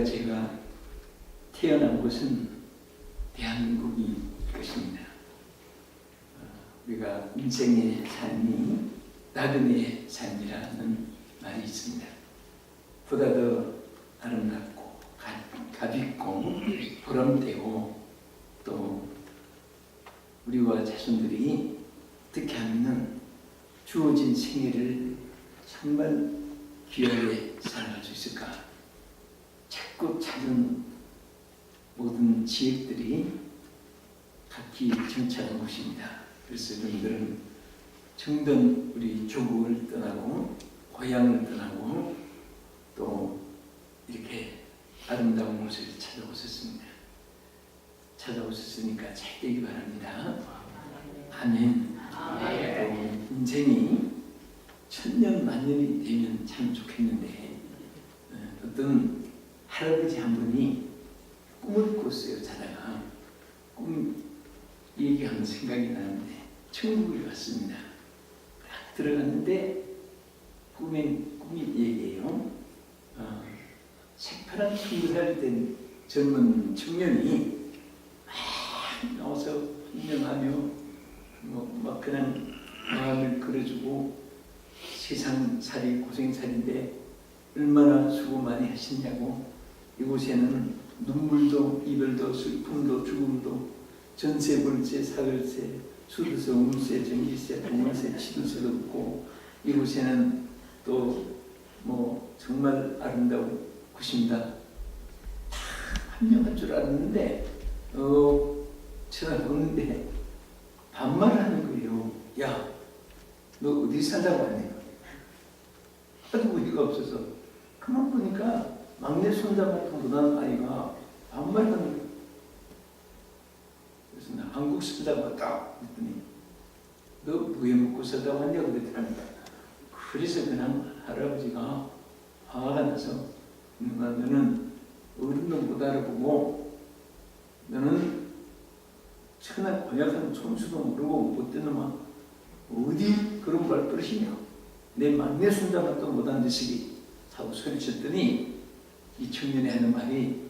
제가 태어난 곳은 대한민국일 것입니다. 우리가 인생의 삶이 나그네의 삶이라는 말이 있습니다. 보다 더 아름답고 값있고 보람되고 또 우리와 자손들이 어떻게 하면 주어진 생애를 정말 귀하게 살아갈 수 있을까? 자꾸 찾은 모든 지혜들이 각기 정착한 곳입니다. 그래서 여러분들은 정든 우리 조국을 떠나고 고향을 떠나고 또 이렇게 아름다운 곳을 찾아오셨습니다. 찾아오셨으니까 잘 되기 바랍니다. 아멘. 또 인생이 천년 만년이 되면 참 좋겠는데 어떤 할아버지 한 분이 꿈을 꿨어요. 자다가 꿈 얘기하면 생각이 나는데 천국에 왔습니다. 딱 들어갔는데 꿈이 얘기해요. 새파란 20살 된 젊은 청년이 막 나와서 흥명하며 막 그냥 마음을 걸어주고 세상살이 고생살인데 얼마나 수고 많이 하셨냐고, 이곳에는 눈물도 이별도 슬픔도 죽음도 전세 월세 사월세 수도세 운세 전기세 동물세 치료세도 없고 이곳에는 또 정말 아름다운 곳입니다. 다 한명할 줄 알았는데 쳐다보는데 반말하는 거예요. 야, 너 어디 살다고 왔니? 하도 어디가 없어서 그만 보니까 막내 손자만큼 못하는 아이가 반말하는 거예요. 그래서 나 한국 살다고 왔다 했더니 너 뭐해 먹고 살다고 왔냐고 그랬더라니까. 그래서 그냥 할아버지가 화가 나서 너는 어른도 못 알아보고 너는 천하 번역하는 촌수도 모르고 못된 놈아 어디 그런 말 버릇이냐, 내 막내 손자만도 못한 녀석이 하고 소리쳤더니 이 청년이 하는 말이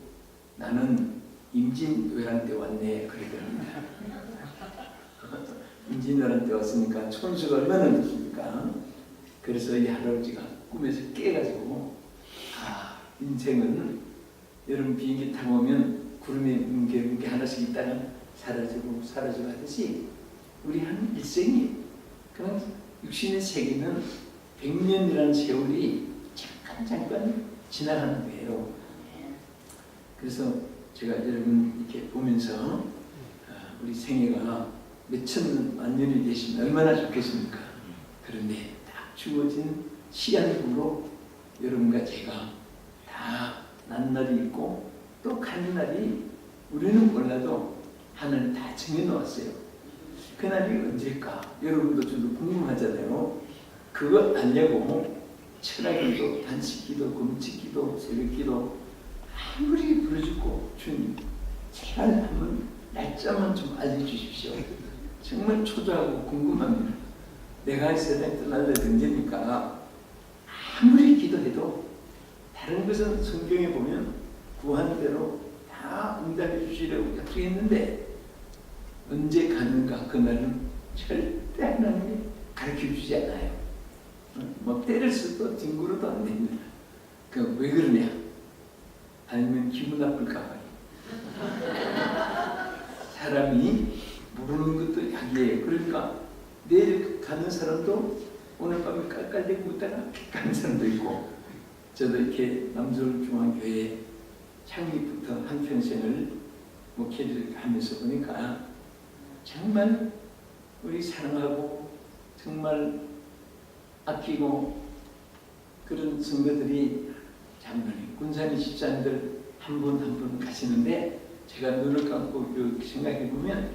나는 임진왜란 때 왔네 그러더랍니다. 임진왜란 때 왔으니까 촌수가 얼마나 늦습니까? 그래서 이 할아버지가 꿈에서 깨가지고 인생은 여러분 비행기 타고 오면 구름에 뭉게 하나씩 있다가 사라지고 하듯이 우리 한 일생이 그냥 육신의 세계는 100년이라는 세월이 잠깐 지나가는 거예요. 그래서 제가 여러분 이렇게 보면서 우리 생애가 몇천만 년이 되시면 얼마나 좋겠습니까? 그런데 딱 주어진 시한으로 여러분과 제가 다 난날이 있고 또 가는 날이 우리는 몰라도 하늘 다 정해놓았어요. 그날이 언제일까? 여러분도 저도 궁금하잖아요. 그거 알려고 철학기도, 단식기도, 금식기도, 새벽기도 아무리 부르짖고 주님 제발 한번 날짜만 좀 알려주십시오. 정말 초조하고 궁금합니다. 내가 이 세상에 떠날래 언제니까 아무리 기도해도 다른 것은 성경에 보면 구하는 대로 다 응답해 주시려고 약속했는데 언제 가는가 그날은 절대 하나님이 가르쳐 주지 않아요. 때를 써도 뒹굴어도 안 됩니다. 왜 그러냐? 아니면 기분 나쁠까 봐요. 사람이 모르는 것도 약이에요. 그러니까 내일 가는 사람도 오늘 밤에 깔깔대고 있다가 가는 사람도 있고, 저도 이렇게 남서울중앙교회 창립부터 한평생을 목회를 하면서 보니까 정말 우리 사랑하고 정말 아끼고 그런 성도들이 장로님, 군사님, 집사님들 한 분 한 분 가시는데 제가 눈을 감고 생각해 보면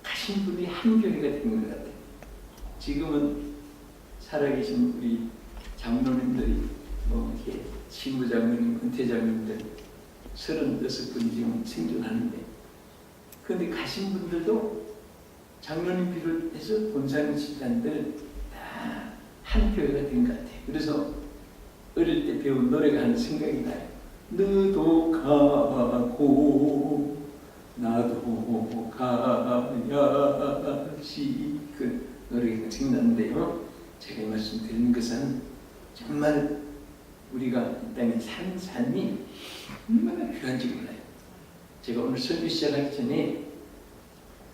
가신 분이 한 교회가 된 것 같아요. 지금은 살아계신 우리 장로님들이 이렇게 신부 장로님, 은퇴 장로님들 36분이 지금 생존하는데, 그런데 가신 분들도 장로님 비롯해서 본사님 집단들 다 한 교회가 된 것 같아요. 그래서 어릴 때 배운 노래가 하나 생각이 나요. 너도 가고 나도 가야지. 그 노래가 생각나는데요. 제가 이 말씀 드리는 것은 정말 우리가 이 땅에 사는 삶이 얼마나 필요한지 몰라요. 제가 오늘 설교 시작하기 전에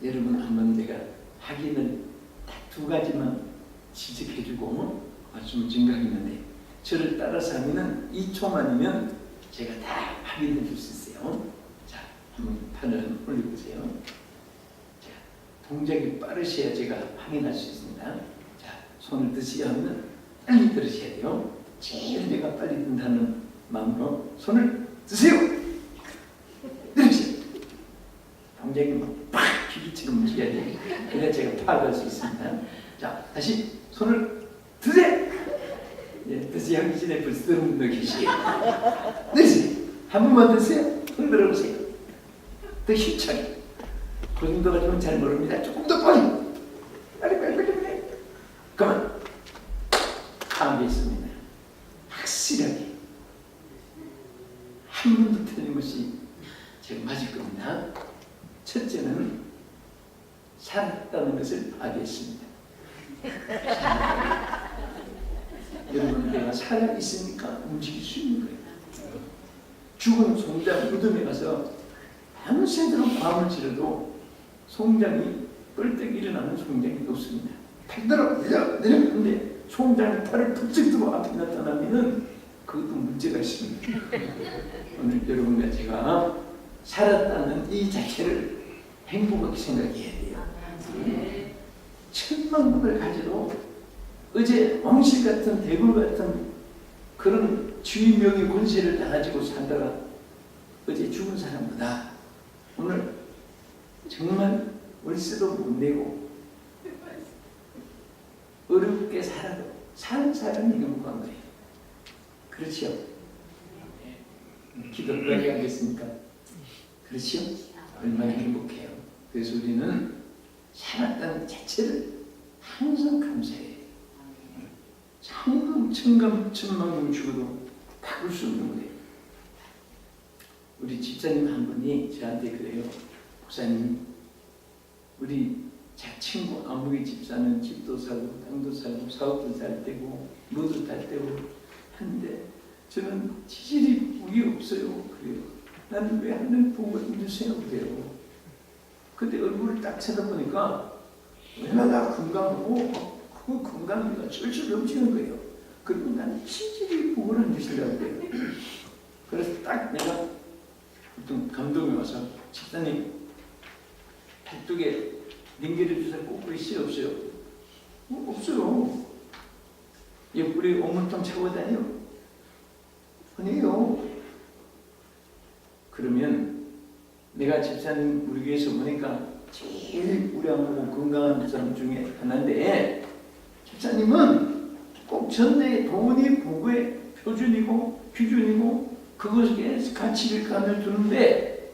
여러분 한번 제가 확인을 딱 두 가지만 지적해주고 말씀을 증거하겠는데, 저를 따라서 하면은 2초만이면 제가 다 확인해 줄 수 있어요. 자, 한번 판을 올려보세요. 자, 동작이 빠르셔야 제가 확인할 수 있습니다. 자, 손을 드시려 하면 빨리 들으셔야 돼요. 제일 내가 빨리 든다는 마음으로 손을 드세요. 들으세요. 동작이 팍 기기처럼 움직여야 돼요. 그래야 제가 파악할 수 있습니다. 자, 다시 손을 드세요. 예, 드세요 하기 전에 벌써 들은 분도 계시게요. 드세요. 한 번만 드세요. 흔들어 보세요. 더 힘차게. 그 정도가 좀 잘 모릅니다. 조금 더 빨리. 빨리. 그만. 파악했습니다. 확실하게. 한 번도 틀림없이 제가 맞을 겁니다. 첫째는 살았다는 것을 파악했습니다. 여러분, 내가 살아있으니까 움직일 수 있는 거예요. 죽은 송장 무덤에 가서 밤새도록 밤을 지르도 송장이 뻘떡 일어나는 송장이 없습니다. 팔 들어 내려가는데 송장이 팔을 툭툭 들어 앞에 나타나면 그것도 문제가 있습니다. 오늘 여러분과 제가 살았다는 이 자체를 행복하게 생각해야 돼요. 천만국을 가지도 어제 왕실 같은 대굴 같은 그런 주의명의 권세를 다 가지고 살다가 어제 죽은 사람보다 오늘 정말 월세도 못 내고 어렵게 살아도 사는 사람이 행복한 거예요. 그렇죠? 기도 얼마나 하겠습니까? 그렇죠? 얼마나 행복해요. 그래서 우리는 살았다는 자체를 항상 감사해요. 천만금 죽어도 바꿀 수 없는 거예요. 우리 집사님 한 분이 저한테 그래요. 목사님, 우리 자 친구 아무리 집사는 집도 사고 땅도 사고 사업도 잘 되고 뭐도 잘 되고 하는데 저는 지질이 우리 없어요. 그래요. 나는 왜 하늘 보고 주세요. 그래요. 근데 얼굴을 딱 쳐다보니까 얼마나 건강하고 그 건강미가 철철 넘치는 거예요. 그리고 나는 치질이 부근한 짓이라고 해요. 그래서 딱 내가 어떤 감동이 와서 집사님 팔뚝에 링겔을 주사 꽂고 있어요? 없어요? 없어요. 옆구리 오물통 차고 다녀? 아니에요. 그러면 내가 집사님 우리 교회에서 보니까 제일 우량하고 건강한 사람 중에 하나인데 집사님은 꼭 전에 돈이 부부의 표준이고 기준이고 그것에 가치를 간을 두는데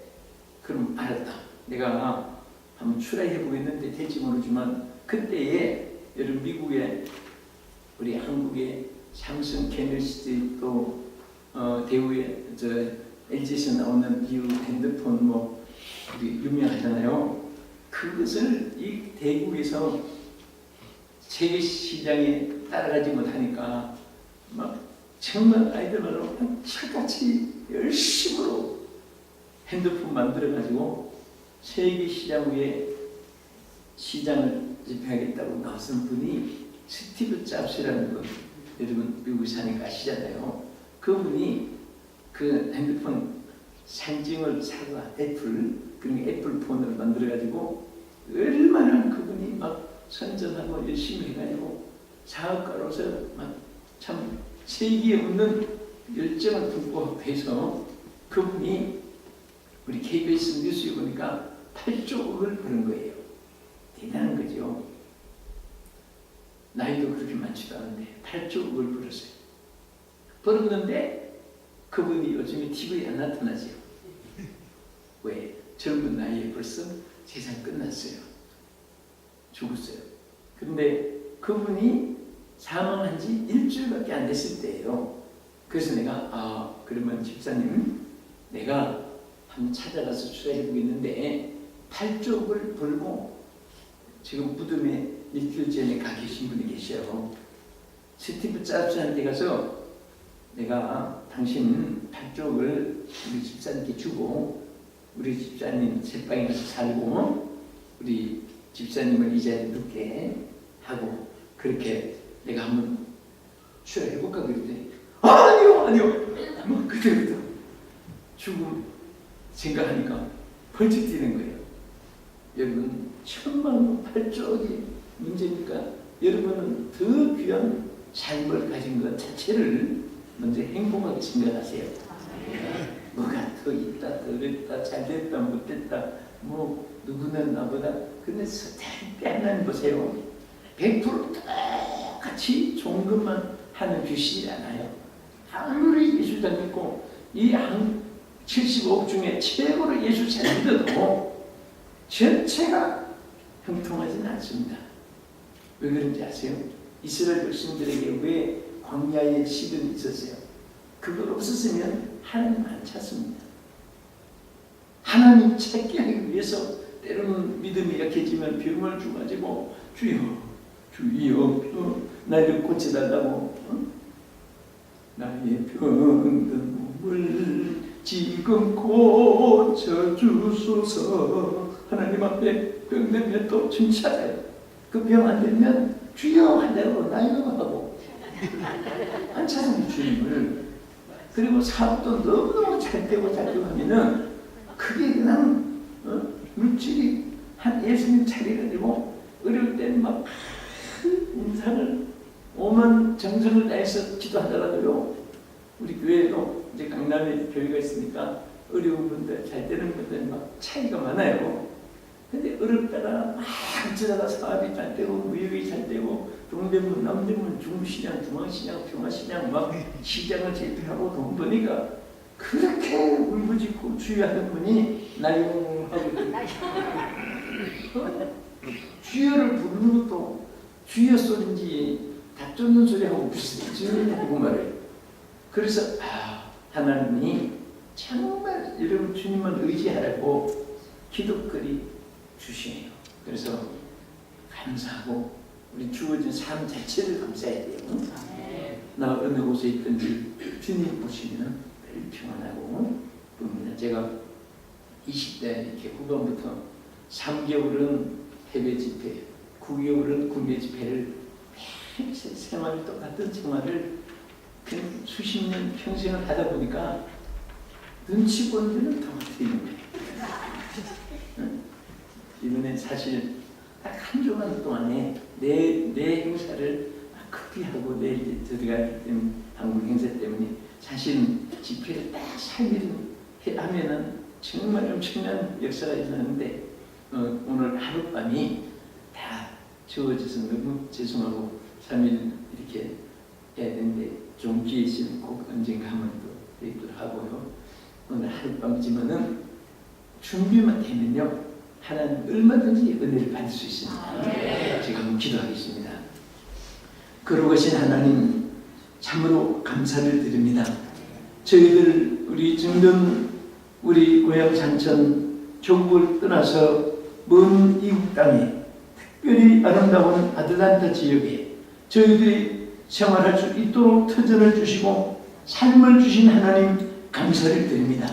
그럼 알았다. 내가 한번 추라해 보겠는데 될지 모르지만 그때에 여러분 미국에 우리 한국의 삼성 갤럭시 또 대우의 LG에서 나오는 비유 핸드폰 뭐 우리 유명하잖아요. 그것을 이 대국에서 세계 시장에 따라가지 못하니까 막 정말 아이들로 차같이 열심으로 핸드폰 만들어가지고 세계 시장 위에 시장을 집행하겠다고 나선 분이 스티브 잡스라는 분, 여러분 미국에 사니까 아시잖아요. 그분이 그 핸드폰 상징을 사과 애플, 그러니까 애플 폰을 만들어가지고 얼마나 그분이 막 선전하고 열심히 해가지고 사업가로서 막 참 세계에 없는 열정을 품고 해서 그분이 우리 KBS 뉴스에 보니까 8조억을 버는 거예요. 대단한 거죠. 나이도 그렇게 많지도 않은데 8조억을 벌었어요. 벌었는데 그분이 요즘에 TV에 안 나타나죠. 왜? 젊은 나이에 벌써 세상 끝났어요. 죽었어요. 그런데 그분이 사망한 지 일주일밖에 안 됐을 때예요. 그래서 내가 그러면 집사님, 내가 한번 찾아가서 수사해 보겠는데 팔쪽을 불고 지금 무덤에 일주일 전에 가 계신 분이 계셔요. 스티브 잡스한테 가서 내가 당신 팔쪽을 우리 집사님께 주고 우리 집사님 새방에 가서 살고 우리 집사님을 이 자리에 눕게 하고 그렇게 내가 한번 취해볼까 그랬더니 아니요 뭐 그때부터 죽음 생각하니까 벌칙 뛰는 거예요. 여러분 천만 팔쪽이 문제니까 여러분은 더 귀한 삶을 가진 것 자체를 먼저 행복하게 생각하세요. 뭐가 더 있다, 더 어렸다, 잘됐다, 못됐다, 뭐 누구는 나보다 근데 절대 하나님 보세요. 100% 똑같이 좋은 것만 하는 주시지 않아요. 아무리 예수 잘 믿고 이 한 75억 중에 최고로 예수 잘 믿어도 전체가 형통하지는 않습니다. 왜 그런지 아세요? 이스라엘 백성들에게 왜 광야의 시련이 있었어요? 그걸 없었으면 하나님 안 찾습니다. 하나님 찾게 하기 위해서 때로는 믿음이 약해지면 병을 주가지고 주여 나를 고쳐달라고 나의 병든 몸을 지금 고쳐주소서 하나님 앞에 병들면 또 진짜요. 그 병 안 되면 주여 하려고 나이가 하고 안 찾는 주님을 그리고 사업도 너무너무 잘 되고 하면은 그게 그냥 물질이 한 예수님 차리가지고 어려울 때는 막 인상을 오만 정성을 다해서 기도하더라도요. 우리 교회도 이제 강남에 교회가 있으니까 어려운 분들 잘 되는 분들 막 차이가 많아요. 근데 어렵다가 막 어쩌다가 사업이 잘 되고 무역이 잘 되고 동대문, 남대문, 중시장, 중앙시장, 평화시장 막 시장을 제패하고 돈 버니까 그렇게 울부짖고 주여하는 분이 나용하고 주여를 부르는 것도 주여 소리인지 다 쫓는 소리하고 비슷해지고 말해요. 그래서 하나님이 정말 여러분 주님만 의지하라고 기도거리 주시네요. 그래서 감사하고 우리 주어진 삶 자체를 감사해야 돼요. 나 어느 곳에 있든지 주님 보시면 늘 평안하고 봅니다. 제가 20대 이렇게 후반부터 3개월은 해외 집회, 9개월은 국내 집회를 생활을 똑같은 생활을 수십 년 평생을 하다 보니까 눈치 보는 데는 더 못해요. 이번에 사실 딱 한 주간 동안에 내 행사를 커피하고 내일 들어가기 때문에 한국 행사 때문에 사실 집회를 딱 3일 하면은 정말 엄청난 역사가 일어나는데 오늘 하룻밤이 다 주어져서 너무 죄송하고 3일 이렇게 해야 되는데 좀 기회 있으면 꼭 언젠가 한번 또 뵙도록 하고요. 오늘 하룻밤쯤은 준비만 되면요 하나님 얼마든지 은혜를 받을 수 있습니다. 지금 기도하겠습니다. 거룩하신 하나님 참으로 감사를 드립니다. 저희들 우리 정든 우리 고향 산천 조국을 떠나서 먼 이국 땅에 특별히 아름다운 아틀란타 지역에 저희들이 생활할 수 있도록 터전을 주시고 삶을 주신 하나님 감사를 드립니다.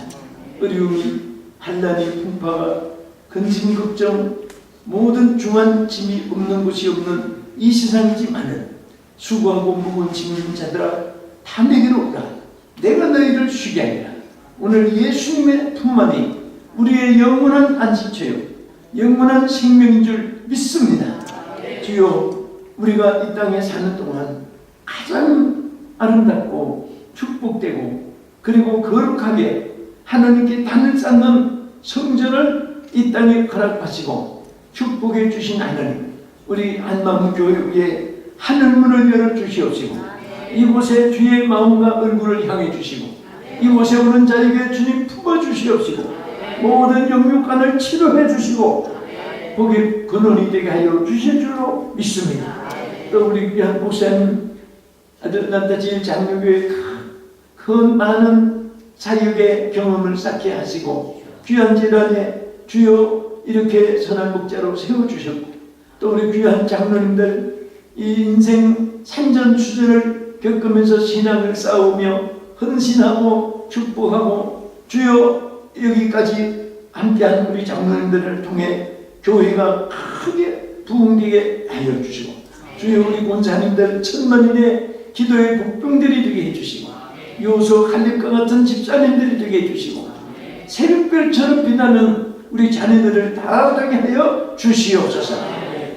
어려움이 환난이 풍파가 근심 걱정 모든 중한 짐이 없는 곳이 없는 이 세상이지만은 수고하고 무거운 짐을 진 자들아 다 내게로 오라. 내가 너희를 쉬게 하리라. 오늘 예수님의 품 안이 우리의 영원한 안식처요 영원한 생명인 줄 믿습니다. 주여 우리가 이 땅에 사는 동안 가장 아름답고 축복되고 그리고 거룩하게 하나님께 단을 쌓는 성전을 이 땅에 허락하시고 축복해 주신 하나님 우리 한마음교회에 하늘문을 열어주시옵시고 이곳에 주의 마음과 얼굴을 향해 주시고 이곳에 오는 자에게 주님 품어주시옵시고 모든 영육간을 치료해 주시고 복의 근원이 되게 하여 주실 줄로 믿습니다. 또 우리 귀한 목사님 아틀란타 제일 장로교회 큰 많은 사역의 경험을 쌓게 하시고 귀한 재단에 주여 이렇게 선한 목자로 세워주셨고 또 우리 귀한 장로님들 이 인생 산전수전을 겪으면서 신앙을 쌓으며 헌신하고 축복하고 주여 여기까지 함께한 우리 장로님들을 통해 교회가 크게 부흥되게 하여 주시고 주여 우리 권사님들 천만인의 기도의 복병들이 되게 해주시고 요소 칼립과 같은 집사님들이 되게 해주시고 새벽별처럼 빛나는 우리 자녀들을 다 되게 하여 주시옵소서.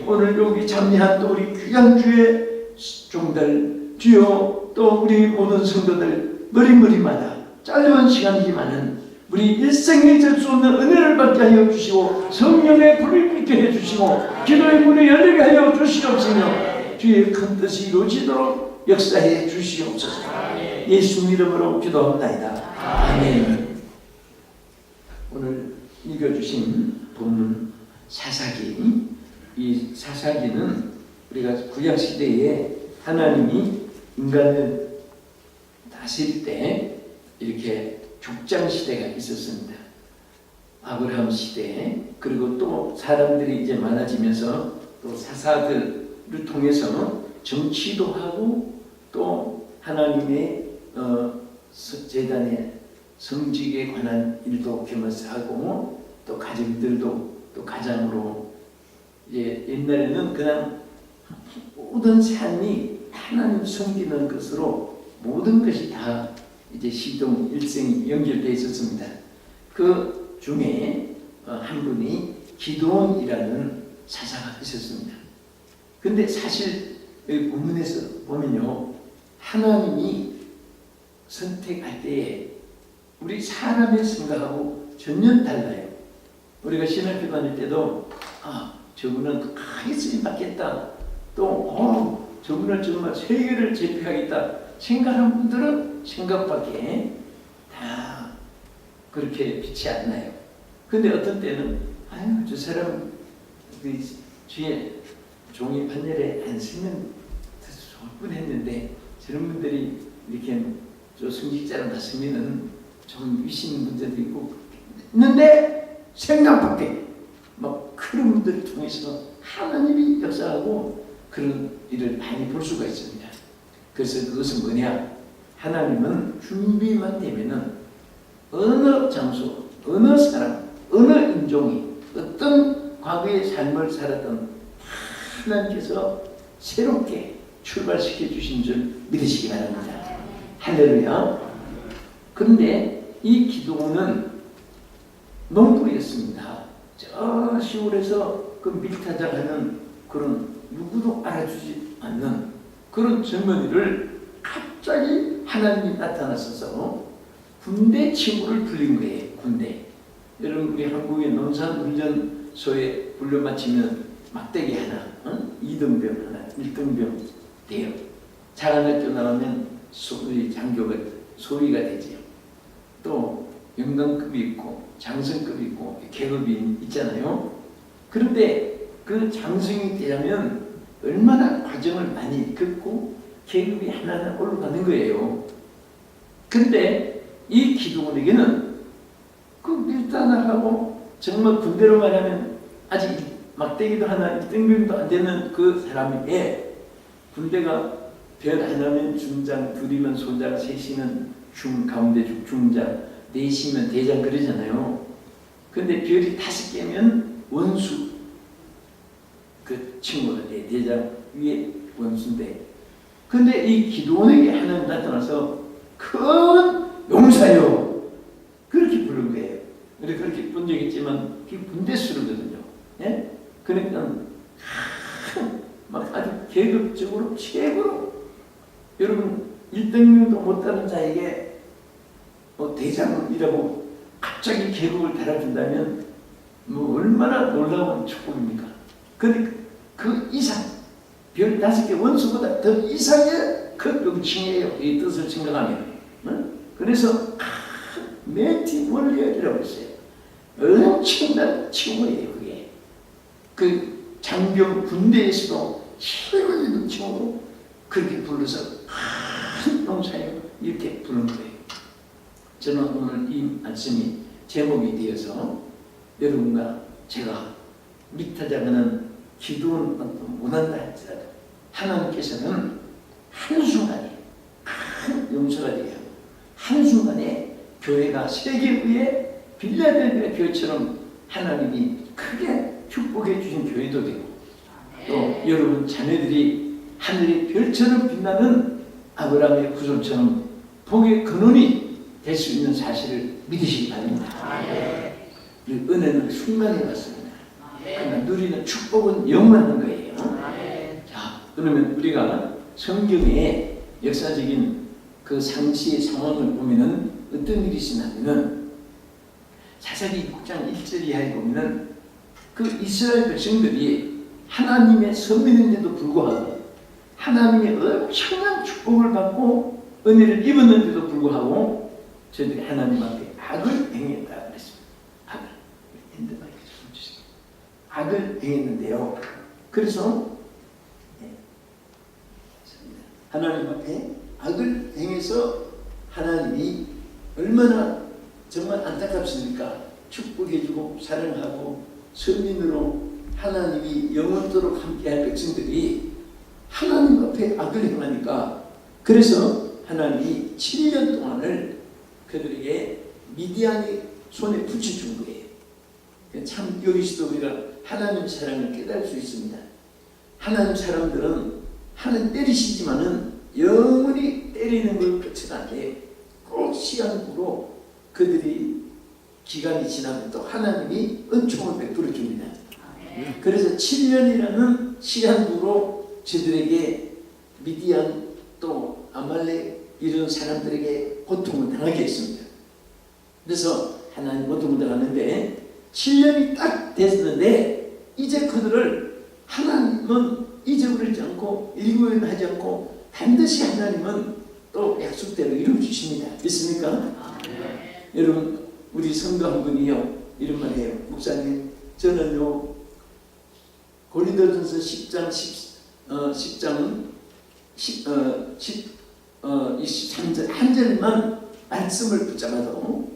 오늘 여기 참여한 또 우리 귀한 주의 종들 주여 또 우리 모든 성도들 머리머리마다 짧은 시간이지만은 우리 일생에 잊을 수 없는 은혜를 받게 하여 주시고 성령의 불을 빛게 해주시고 기도의 문이 열리게 하여 주시옵시며 주의 큰 뜻이 이루어지도록 역사해 주시옵소서. 예수 이름으로 기도합니다. 아멘. 오늘 읽어주신 본문 사사기, 이 사사기는 우리가 구약시대에 하나님이 인간을 다스릴 때 이렇게 족장시대가 있었습니다. 아브라함 시대, 그리고 또 사람들이 이제 많아지면서 또 사사들을 통해서 정치도 하고 또 하나님의 제단의 성직에 관한 일도 겸해서 하고 또 가정들도 또 가장으로 이제 옛날에는 그냥 모든 삶이 하나님 섬기는 것으로 모든 것이 다 이제 시동 일생이 연결되어 있었습니다. 그 중에 한 분이 기드온이라는 사사가 있었습니다. 근데 사실 여기 본문에서 보면요, 하나님이 선택할 때에 우리 사람의 생각하고 전혀 달라요. 우리가 신학교 다닐 때도 저분은 크게 쓰임 받겠다, 또 저분은 정말 세계를 제패하겠다 생각하는 분들은 생각밖에 다 그렇게 빛이 안 나요. 근데 어떤 때는 저 사람 그 뒤에 종이 판넬에 안 쓰면 좋을 뻔했는데 저런 분들이 이렇게 저 승직자를 다 쓰면은 좀 위신 문제도 있고 있는데 생각밖에 막 그런 분들을 통해서 하나님이 역사하고 그런 일을 많이 볼 수가 있습니다. 그래서 그것은 뭐냐? 하나님은 준비만 되면은 어느 장소, 어느 사람, 어느 인종이 어떤 과거의 삶을 살았던 하나님께서 새롭게 출발시켜 주신 줄 믿으시기 바랍니다. 할렐루야. 그런데 이 기드온은 농부였습니다. 저 시골에서 그 밀타작하는 그런 누구도 알아주지 않는 그런 젊은이를 갑자기 하나님이 나타나셔서 군대 친구를 불린 거예요. 군대. 여러분 우리 한국의 농산훈련소에 훈련 마치면 막대기 하나, 2등병 하나, 1등병 돼요. 자간학교 나오면 장교가 소위가 되지요. 또 영관급이 있고 장성급이 있고 계급이 있잖아요. 그런데 그 장성이 되려면 얼마나 과정을 많이 겪고 계급이 하나하나 올라가는 거예요. 그런데 이 기드온에게는 그 밀단하고 정말 군대로 말하면 아직 막대기도 하나, 등병도 안 되는 그 사람에게 군대가 별 하나면 중장, 둘이면 소장, 셋이면 가운데 중장, 넷이면 대장 그러잖아요. 근데 별이 5개면 원수, 그 친구가 돼. 대장 위에 원수인데. 근데 이 기드온에게 하나님 나타나서 큰 용사요, 그렇게 부른 거예요. 그렇게 본 적이 있지만 그게 분대수로거든요. 예? 그러니까 막 아주 계급적으로 최고로, 여러분 1등도 못하는 자에게 대장이라고 갑자기 계급을 달아준다면 뭐 얼마나 놀라운 축복입니까? 근데 그 이상, 별 5개 원수보다 더 이상의 그 명칭이에요. 이 뜻을 생각하면. 그래서 매티 월리얼이라고 했어요. 엄청난 칭호예요. 그게 그 장병 군대에서도 최고 있는 칭호로 그렇게 불러서 큰 농사예요. 이렇게 부르는 거예요. 저는 오늘 이 말씀이 제목이 되어서 여러분과 제가 미타자가는 기도는 못한다 할지라도 하나님께서는 한순간에 큰 용서가 되어 한순간에 교회가 세계 위에 빌라델비아 교회처럼 하나님이 크게 축복해 주신 교회도 되고 또 여러분 자녀들이 하늘의 별처럼 빛나는 아브라함의 후손처럼 복의 근원이 될 수 있는 사실을 믿으시기 바랍니다. 이 은혜는 순간에 왔습니다. 그러나 누리는 축복은 영원한 거예요. 자, 그러면 우리가 성경의 역사적인 그 상시의 상황을 보면은 어떤 일이 있으냐면은 사사기 6장 1절 이하에 보면은 그 이스라엘 백성들이 하나님의 선민인데도 불구하고 하나님의 엄청난 축복을 받고 은혜를 입었는데도 불구하고 저들이 하나님 앞에 악을 행했다 그랬습니다. 악을 행했는데요. 그래서 하나님 앞에 악을 행해서 하나님이 얼마나 정말 안타깝습니까? 축복해주고 사랑하고 선민으로 하나님이 영원토록 함께할 백성들이 하나님 앞에 악을 행하니까 그래서 하나님이 7년 동안을 그들에게 미디안의 손에 붙여준 거예요. 참 여기서도 우리가 하나님 사랑을 깨달을 수 있습니다. 하나님 사람들은 하나님 때리시지만은 영원히 때리는 걸 끝은 안 돼. 꼭 시간으로 그들이 기간이 지나면 또 하나님이 은총을 베풀어 줍니다. 그래서 7년이라는 시간으로 저들에게 미디안 또 아말렉 이런 사람들에게 고통을 당하게 했습니다. 그래서 하나님 고통을 당하는데 7년이 딱 됐는데 이제 그들을 하나님은 잊어버리지 않고 일구는 하지 않고 반드시 하나님은 또 약속대로 이루어주십니다. 믿습니까? 여러분 우리 성도 한 분이요 이런 말 해요. 목사님 저는요 고린도전서 10장 23절 한 절만 말씀을 붙잡아도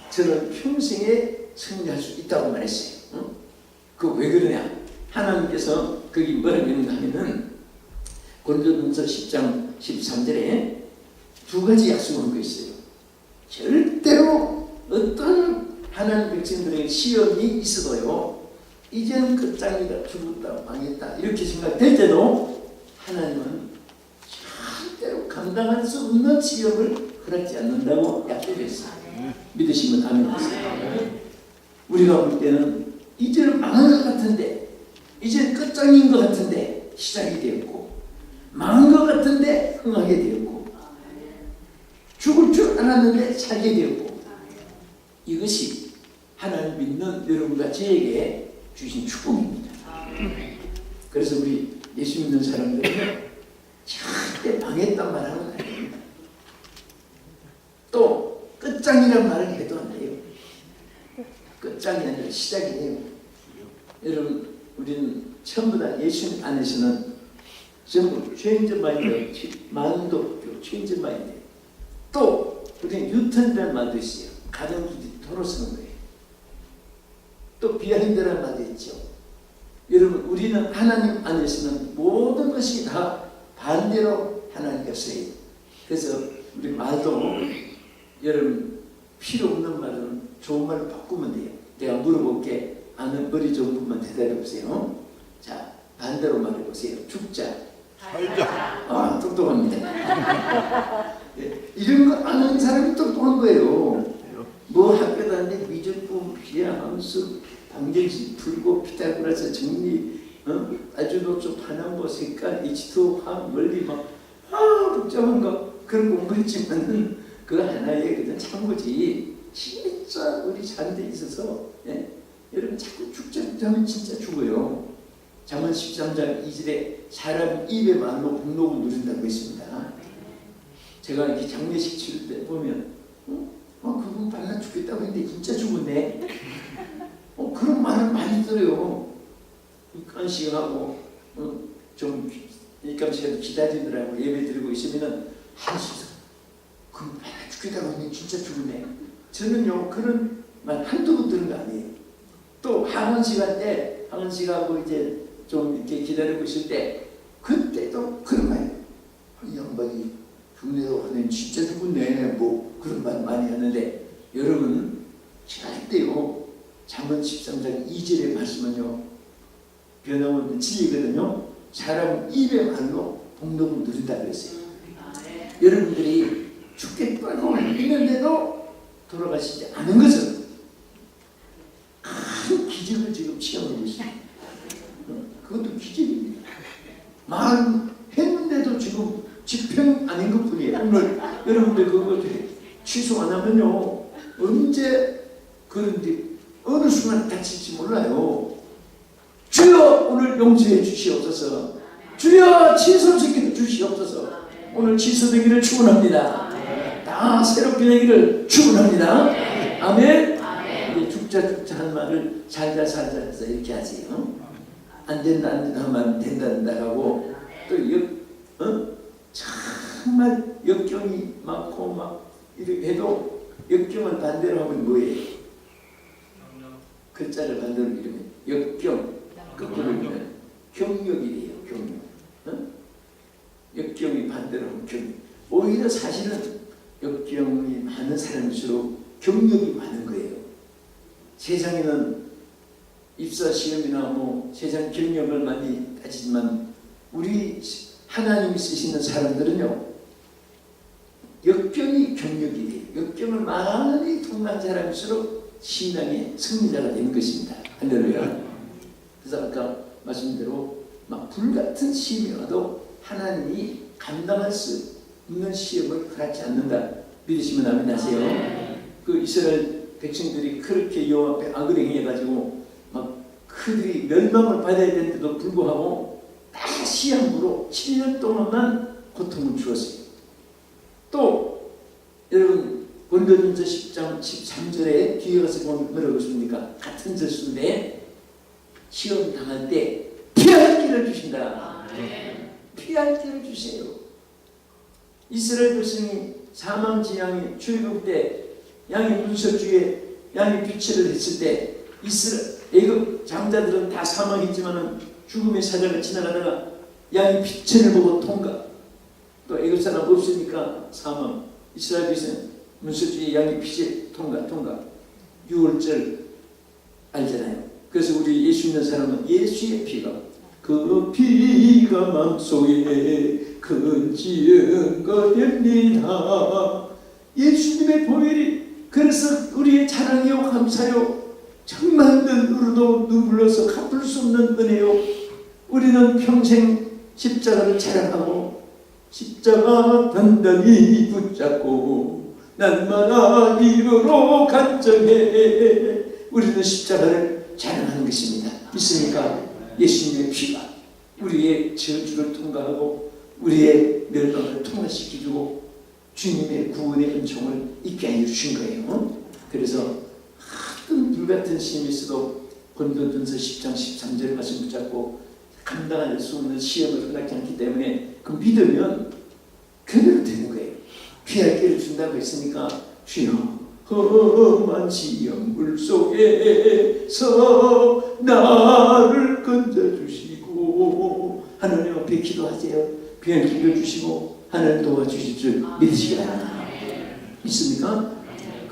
저는 평생에 승리할 수 있다고 말했어요. 그 왜 그러냐? 하나님께서 거기 뭐라고 했는가 하면은 고린도전서 10장 13절에 두 가지 약속한 거 있어요. 절대로 어떤 하나님 백성들에게 시험이 있어도요 이제는 끝장이다 죽었다 망했다 이렇게 생각될 때도 하나님은 절대로 감당할 수 없는 시험을 허락지 않는다고 약속했어요. 믿으시면 아멘 하세요. 우리가 볼 때는 이제는 망한 것 같은데 이제 끝장인 것 같은데 시작이 되었고 망한 것 같은데 흥하게 되었고 죽을 줄 알았는데 살게 되었고 이것이 하나님 믿는 여러분과 저에게 주신 축복입니다. 그래서 우리 예수 믿는 사람들은 절대 망했단 말하면 안 됩니다. 또 끝장이란 말을 해도 안 돼요. 끝장이 아니라 시작이에요. 여러분 우리는 전부 다 예수 안에서는 전부 체인지 마인드, 마음도 체인지 마인드. 또 우리는 뉴턴이라는 말도 있어요. 가정주의 도로 쓰는 거예요. 또 비하인드라는 말도 있죠. 여러분 우리는 하나님 안에서는 모든 것이 다 반대로 하나님께 써요. 그래서 우리 말도 여러분 필요 없는 말은 좋은 말로 바꾸면 돼요. 내가 물어볼게 아는 머리 좋은 분만 대답해 보세요. 자 반대로 말해보세요. 죽자. 살자. 아 똑똑합니다. 이런 거 아는 사람이 똑똑한 거예요. 뭐 학교 다니는데 미적분, 비하함수, 방정식, 풀고 피타고라스 정리, 아주노초, 파남보, 색깔, H2O, 화학, 원리 막 복잡한 거 그런 공부했지만은 그 하나의 그냥 참고지. 진짜 우리 사는데 있어서 여러분 자꾸 죽자 하면 진짜 죽어요. 잠언 13장 2절에 사람 입의 말로 복록을 누린다고 했습니다. 제가 이렇게 장례식 치를 때 보면 그분 발라 죽겠다고 했는데 진짜 죽었네. 그런 말을 많이 들어요. 입간식하고 좀 입간식하고 기다리느라고 예배 드리고 있으면은 한시서 그분 발라 죽겠다고 하니 진짜 죽으네. 저는요 그런 말 한두 번 들은 거 아니에요. 또 항원 시간 때 항원 씨가 이제 좀 이렇게 기다리고 있을 때 그때도 그런 말, 이 양반이 죽네요 하니 진짜 죽었네 뭐 그런 말 많이 하는데 여러분 절대요 잠언 13장 2절의 말씀은요 변함없는 진리거든요. 사람 입의 말로 복록을 누린다 그랬어요. 여러분들이 죽겠다고 했는데도 돌아가시지 않은 것은 큰 기적을 지금 체험하고 있습니다. 그것도 기적입니다. 말했는데도 지금 집행 아닌 것 뿐이에요. 오늘 여러분들 그거 취소 안 하면요 언제 그런데 어느 순간 다칠지 몰라요. 주여 오늘 용서해 주시옵소서. 주여 취소시켜 주시옵소서. 오늘 취소되기를 축원합니다. 다 새롭게 되기를 축원합니다. 아멘. 이제 죽자 한 말을 살자 해서 이렇게 하지. 안 된다 하면 된다 하고 또 정말 역경이 많고 막 이렇게 해도 역경을 반대로 하면 뭐예요? 글자를 반대로 이루면 역경 거꾸로 이루면 경력이 돼요. 경력. 역경이 반대로 하면 경력. 오히려 사실은 역경이 많은 사람일수록 경력이 많은 거예요. 세상에는 입사 시험이나 뭐 세상 경력을 많이 따지지만 우리 하나님이 쓰시는 사람들은요 역경이 경력이 돼요. 역경을 많이 통과한 사람일수록 신앙의 승리자가 되는 것입니다. 할렐루야. 그래서 아까 말씀대로 막 불같은 시험이 와도 하나님이 감당할 수 있는 시험을 허락지 않는다. 믿으시면 아멘 하세요. 그 이스라엘 백성들이 그렇게 여호와 앞에 악을 행해가지고 막 그들이 멸망을 받아야 되는데도 불구하고 다시 함부로 7년 동안만 고통을 주었어요. 또 여러분 고린도전서 10장 13절에 뒤에 가서 보면 뭐라고 했습니까? 같은 절수인데 시험 당할 때 피할 길을 주신다. 피할 길을 주세요. 이스라엘 백성이 사망지향이 출애굽 때 양의 문석주에 양이 비치를 했을 때 애굽 장자들은 다 사망했지만은 죽음의 사자가 지나가다가 양이 빛을 보고 통과. 또 애굽 사람 없으니까 사망. 이스라엘 백성은 문석주에 양이 빛을 통과. 6월절 알잖아요. 그래서 우리 예수 믿는 사람은 예수의 피가 그 피가 마음속에 큰 증거 됩니다. 예수님의 보혈이 그래서 우리의 자랑이요 감사요 정말 눈으로도 눈물로서 갚을 수 없는 은혜요. 우리는 평생 십자가를 자랑하고 십자가 단단히 붙잡고 날마다 이루로 간증해 우리는 십자가를 자랑하는 것입니다. 믿습니까? 예수님의 피가 우리의 저주를 통과하고 우리의 멸망을 통과시켜주고 주님의 구원의 은총을 있게 하여 주신 거예요. 그래서 하여튼 불같은 시험이 있어도 고린도전서 10장 13절 말씀 붙잡고 감당할 수 없는 시험을 허락하지 않기 때문에 그 믿으면 그대로 되는 거예요. 피할 길을 준다고 했으니까 주여 험한 시험 물속에서 나를 건져주시고 하나님 앞에 기도하세요. 피할 길을 주시고 하나님 도와주실 줄 믿으시기 바랍니다. 믿습니까?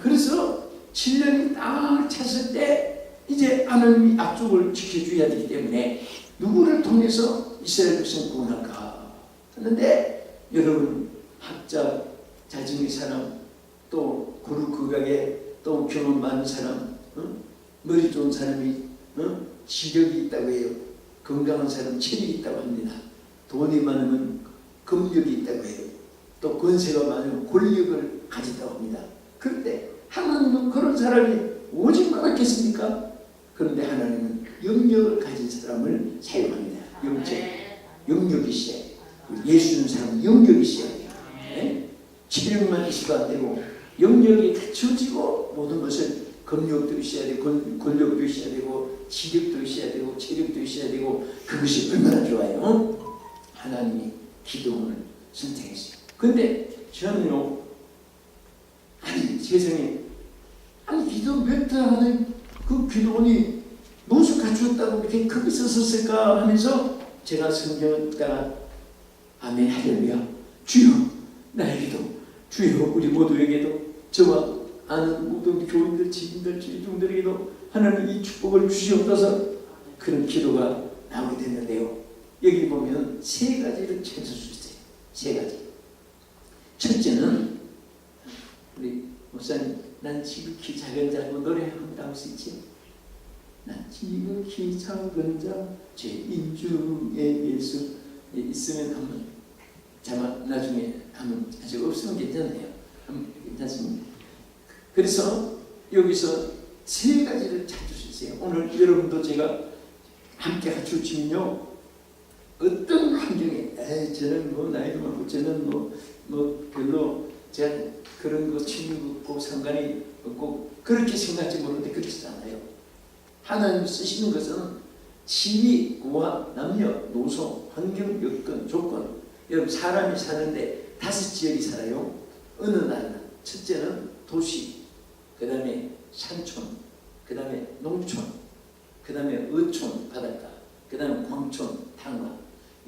그래서 7년이 딱 찼을 때 이제 하나님이 앞쪽을 지켜줘야 되기 때문에 누구를 통해서 이스라엘 백성 구원할까 하는데 여러분 학자, 자증의 사람, 또 고루크각에 또 경험 많은 사람, 머리 좋은 사람이 지력이 있다고 해요. 건강한 사람 체력이 있다고 합니다. 돈이 많으면 금력이 있다고 해요. 또 권세가 많으면 권력을 가진다고 합니다. 그런데 하나님은 그런 사람이 오직 많았겠습니까? 그런데 하나님은 영역을 가진 사람을 사용합니다. 영역이시여. 예수 믿는 사람은 영역이시여. 네? 체력만 있어도 안 되고 영역이 갖춰지고 모든 것을 금력도 있어야 되고 권력도 있어야 되고 지력도 있어야 되고 체력도 있어야 되고 그것이 얼마나 좋아요. 하나님이 기도원을 선택했어요. 근데 저는요 세상에 아니 기도 몇 달 하는 그 기도원이 무엇을 갖추었다고 이렇게 크게 썼을까 하면서 제가 성경을 따라 아멘 할렐루야 주여 나에게도 주여 우리 모두에게도 저와 아는 모든 교인들 지인들 지중들에게도 하나님 이 축복을 주시옵소서 그런 기도가 나오게 됐는데요. 여기 보면 세 가지를 찾을 수 있어요. 세 가지. 첫째는 우리 목사님 난 지극히 작은 자고 노래 한번 나올 수 있지? 난 지극히 작은 자 죄인 중에 예수 있으면 한번 자막 나중에 한번 아직 없으면 괜찮네요. 괜찮습니다. 그래서 여기서 세 가지를 찾을 수 있어요. 오늘 여러분도 제가 함께 같이 치면요 어떤 환경에 저는 뭐 나이도 많고 저는 뭐 별로 제가 그런 거 친구 없고 상관이 없고 그렇게 생각할지 모르는데 그렇지 않아요. 하나님 쓰시는 것은 시위, 고아, 남녀, 노소, 환경, 여건, 조건 여러분 사람이 사는데 5지역이 살아요. 어느 나라는 첫째는 도시, 그 다음에 산촌, 그 다음에 농촌, 그 다음에 어촌, 바닷가, 그 다음에 광촌, 탄광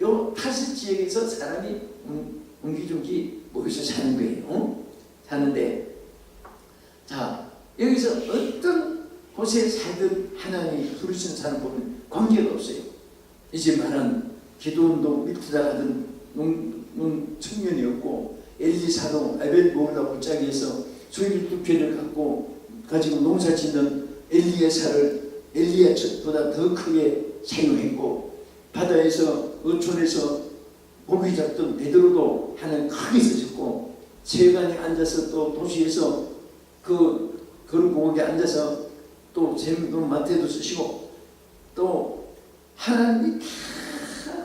요 5지역에서 사람이 옹기종기 모여서 사는 거예요. 사는데 자 여기서 어떤 곳에 살든 하나님이 부르신 사람 보면 관계가 없어요. 이제 말한 기도운동 밑에다가든 청년이었고 엘리사도 아벨 모을라 골짜기에서 소일 두 개를 가지고 농사 짓는 엘리야보다 더 크게 사용했고 바다에서 어촌에서 고기 잡던 베드로도 하나님 크게 쓰셨고 세간에 앉아서 또 도시에서 그 거룩공원에 앉아서 또 재물도 마태도 쓰시고 또 하나님이 다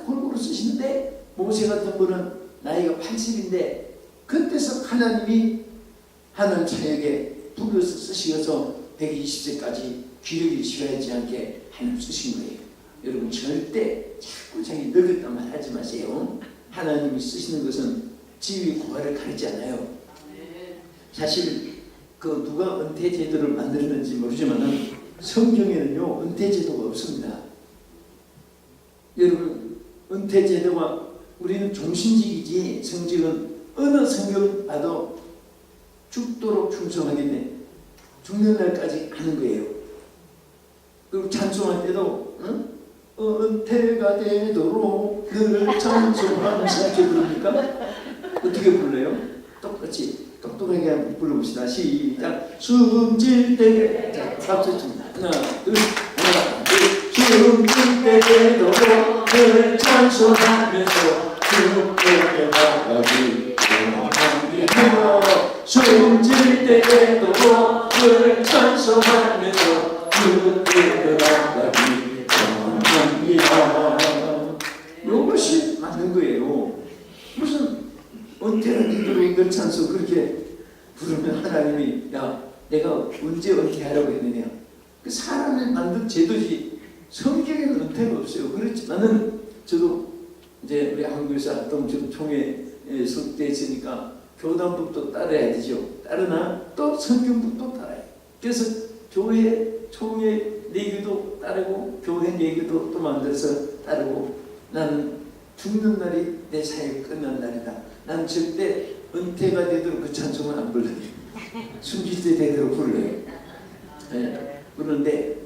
골고루 쓰시는데 모세 같은 분은 나이가 80인데 그때서 하나님이 하나님 자에게 부르서 쓰시어서 120세까지 기력이 시가하지 않게 하나님 쓰신 거예요. 여러분 절대 자꾸 자기 늙었단 말 하지 마세요. 하나님이 쓰시는 것은 지위 고하를 가리지 않아요. 사실 그 누가 은퇴 제도를 만들었는지 모르지만 성경에는요 은퇴 제도가 없습니다. 여러분 은퇴 제도가 우리는 종신직이지 성직은 어느 성경을 봐도 죽도록 충성하겠네 죽는 날까지 하는 거예요. 그리고 찬송할 때도 은퇴가 되도록 늘 찬송하면서 이렇게 부릅니까? 어떻게 불러요? 똑같이 똑똑하게 한번 불러봅시다. 시작. 숨질 때 박수 칩니다. 하나 둘 숨질 때도 늘 찬송하면서 주께 나가기 원합니다. 숨질 때도 늘 찬송하면서 주께 나가기 원합니다. 이것이 맞는 거예요. 무슨 은퇴는 이들로 늘 찬송 그렇게 부르면 하나님이 야 내가 언제 은퇴하라고 했느냐. 그 사람을 만든 제도지 성경에는 은퇴가 없어요. 그렇지만은 저도 이제 우리 한국에서 활동 총회에 속되었으니까 교단법도 따라야 되죠. 따르나 또 성경법도 따라요. 그래서 교회 총회 내규도 따르고 교회 내규도 또 만들어서 따르고 나는 죽는 날이 내 사역이 끝난 날이다. 난 절대 은퇴가 되도록 그 찬송을 안 불러요. 숨질 때 되도록 불러요. 네. 그런데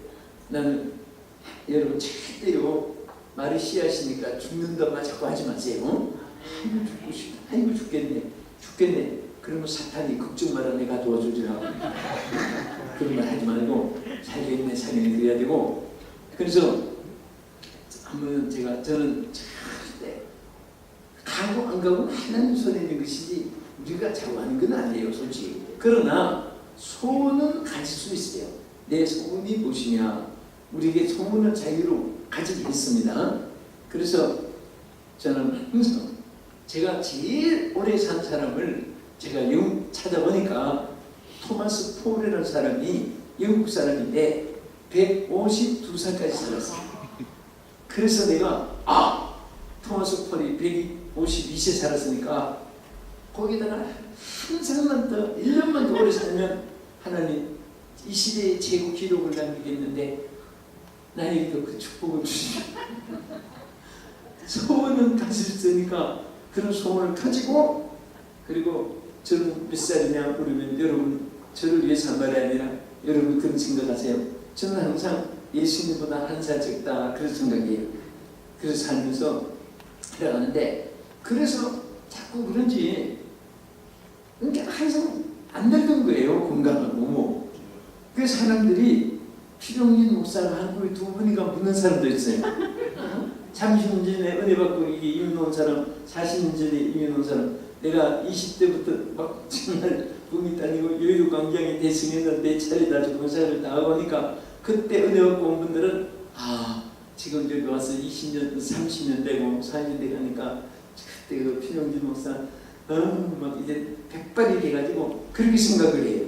나는 여러분 절대로 말이 씨앗이니까 죽는다 자꾸 하지 마세요. 아이고 죽고 싶다. 아이고 죽겠네. 그러면 사탄이 걱정 마라 내가 도와주리라고. 그런 말 하지 말고 살겠네 그래야 되고. 그래서 한번 저는 절대 가고 안 가고 하나님 손에 있는 것이지 우리가 자고하는 건 아니에요 솔직히. 그러나 소원은 가질 수 있어요. 내 소원이 무엇이냐. 우리에게 소원은 자유로 가지게 했습니다. 그래서 저는 항상 제가 제일 오래 산 사람을 제가 찾아보니까 토마스 폴이라는 사람이 영국 사람인데 152살까지 살았어요. 그래서 내가 토마스 폴이 152세 살았으니까 거기다가 한 살만 더 1년만 더 오래 살면 하나님 이 시대의 최고 기록을 남기겠는데 나에게도 그 축복을 주시고 소원은 가질 수 있으니까 그런 소원을 가지고 그리고 저는 몇 살이냐 물으면 여러분 저를 위해서 한 말이 아니라 여러분 그런 생각하세요. 저는 항상 예수님보다 한 살 적다 그런 생각이에요. 그래서 살면서 살아가는데 그래서 자꾸 그런지 그러니까 항상 안 늙은 거예요. 건강하고 뭐. 그래서 사람들이 필용인 목사가 한국에 두 분이가 묻는 사람도 있어요. 30년 전에 은혜 받고 이민 온 사람, 40년 전에 이민 온 사람, 내가 20대부터 막 정말 붐이 다니고 여의도 광장에 대승해서 내 차례다 주 권사를 다 하고 하니까 그때 은혜 받고 온 분들은 지금 여기 와서 20년, 30년 되고 40년 되고 하니까 그때 그 필용진 목사 막 이제 백발이 돼가지고 그렇게 생각을 해요.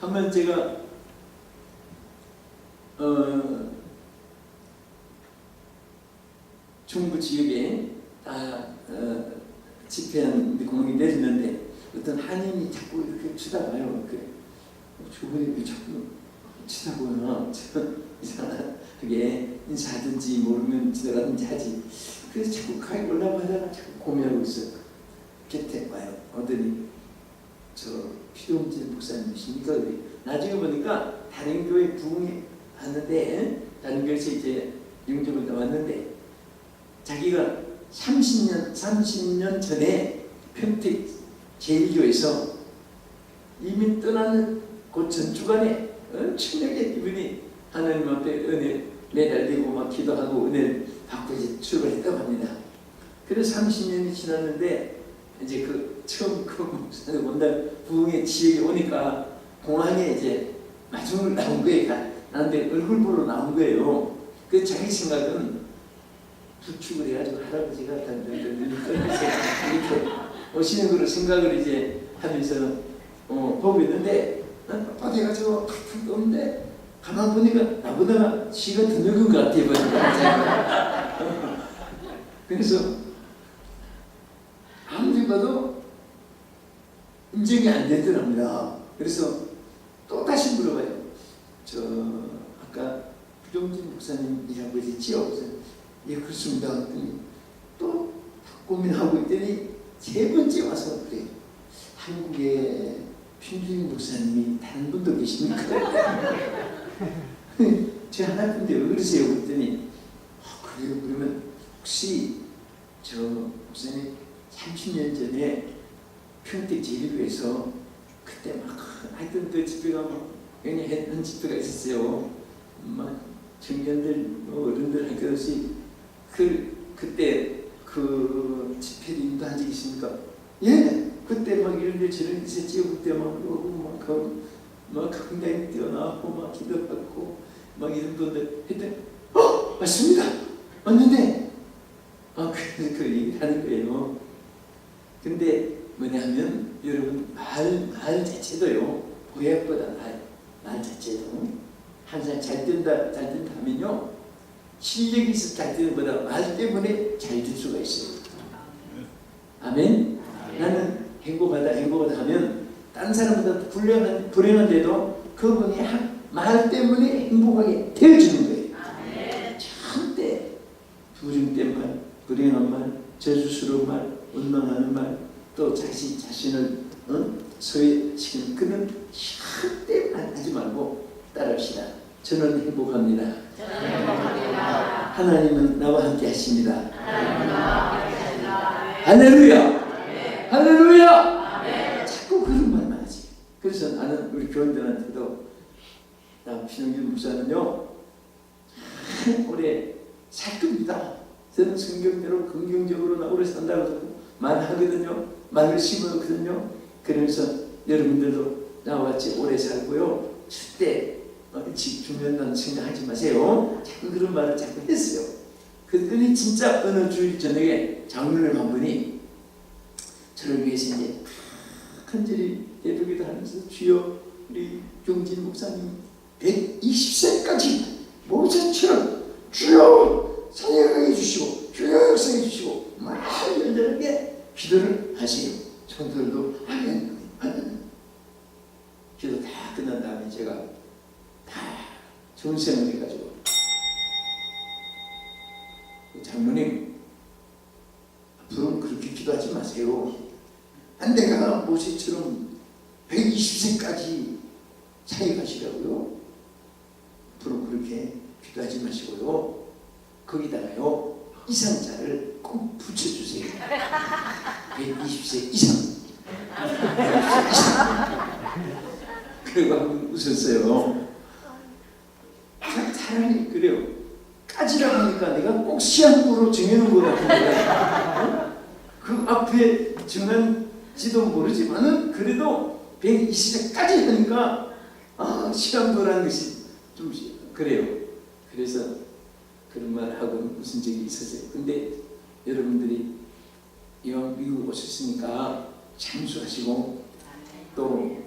한번 제가 중부 지역에 집회한 공이 내렸는데 어떤 한인이 자꾸 이렇게 쳐다봐요. 저분이 왜 자꾸 쳐다보나 이상하게 인사하든지 모르면 지나가든지 하지. 그래서 자꾸 가까이 올라가다가 자꾸 고민하고 있어요. 곁에 와요. 오더니 저 필용진 목사님이십니까? 나중에 보니까 다른 교회 부흥이 왔는데 다른 교회에서 이제 영접을 나왔는데 자기가 30년 전에 평택 제1교에서 이미 떠나는 그 전주간에 엄청나게 이분이 하나님 앞에 은혜 매달리고 막 기도하고 은혜 받고 이제 출발했다고 합니다. 그래서 30년이 지났는데 이제 그 처음 그 목사님 온날 부흥의 지역에 오니까 공항에 이제 마중을 나온 거예요. 나한테 얼굴 보러 나온 거예요. 그 자기 생각은 부축을 해가지고 할아버지가 이렇게 오시는 거로 생각을 이제 하면서 보고 있는데 아빠 돼가지고 탁탁 떠는데 가만 보니까 나보다 시가 더 늙은 것 같아요. 그래서 아무리 봐도 인정이 안 되더랍니다. 그래서 또 다시 물어봐요. 저 아까 부정진 목사님이라고 했지요? 예, 그렇습니다. 또 고민하고 있더니 세 번째 와서 그래요. 한국에 필용진 목사님이 다른 분도 계십니까? 저 하나뿐인데 왜 그러세요? 그랬더니 그래요. 그러면 혹시 저 목사님 30년 전에 평택 제1교에서 그때 막 하여튼 그 집회가 막 연예한 집회가 있었어요. 막 청년들 어른들 할 것 없이 그때 그 집회를 인도한 적이 있습니까? 예, 그때 막 이런 데 저런 데 있었지요. 그때 막 강당에 뛰어나고 막 기도받고 막 이런 분들 했더니 맞습니다. 맞는데 그 얘기를 하는 거예요. 근데 뭐냐면 여러분 말 자체도요 보약보다 말 자체도 항상 잘 된다 하면요 실력이 있어 잘 되는 것보다 말 때문에 잘 될 수가 있어요. 아멘. 나는 행복하다 하면 다른 사람보다 불행한데도 그분이 말 때문에 행복하게 되어주는 거예요. 절대 두림된 말, 불행한 말, 저주스러운 말, 원망하는 말, 또 자신을 소외시키는 그런 절대 하지 말고 따라합시다. 저는 행복합니다. 하나님은 나와 함께 하십니다. 할렐루야! 할렐루야! 자꾸 그런 말만 하지. 그래서 나는 우리 교인들한테도 나 필용진 목사는요 오래 살 겁니다. 저는 성경대로 긍정적으로 나 오래 산다고 말하거든요. 말을 심어놓거든요. 그러면서 여러분들도 나와 같이 오래 살고요. 절대 죽는다는 생각하지 마세요. 자꾸 그런 말을 자꾸 했어요. 그랬더니 진짜 어느 주일 저녁에 장로님 한 분이 저를 위해서 이제 간절히 예배기도 하면서 주여 우리 경진 목사님 120세까지 모세처럼 주여 사역하게 해주시고 주여 역사해 주시고 막 열렬하게 기도를 하세요. 성도들도 아멘 정생을 해가지고 장로님 앞으로는 그렇게 기도하지 마세요. 내가 모세처럼 120세까지 차이 가시라고요. 앞으로 그렇게 기도하지 마시고요. 거기다가요 이상자를 꼭 붙여주세요. 120세 이상. 그리고 한번 웃었어요. 차라리 그래요. 까지라고 하니까 내가 꼭 시한부로 정해놓은 것 같은데 그 앞에 정한지도 모르지만은 그래도 120세까지 하니까 시한부라는 것이 좀 그래요. 그래서 그런 말 하고 무슨 적이 있었어요. 근데 여러분들이 이왕 미국 오셨으니까 참수하시고 또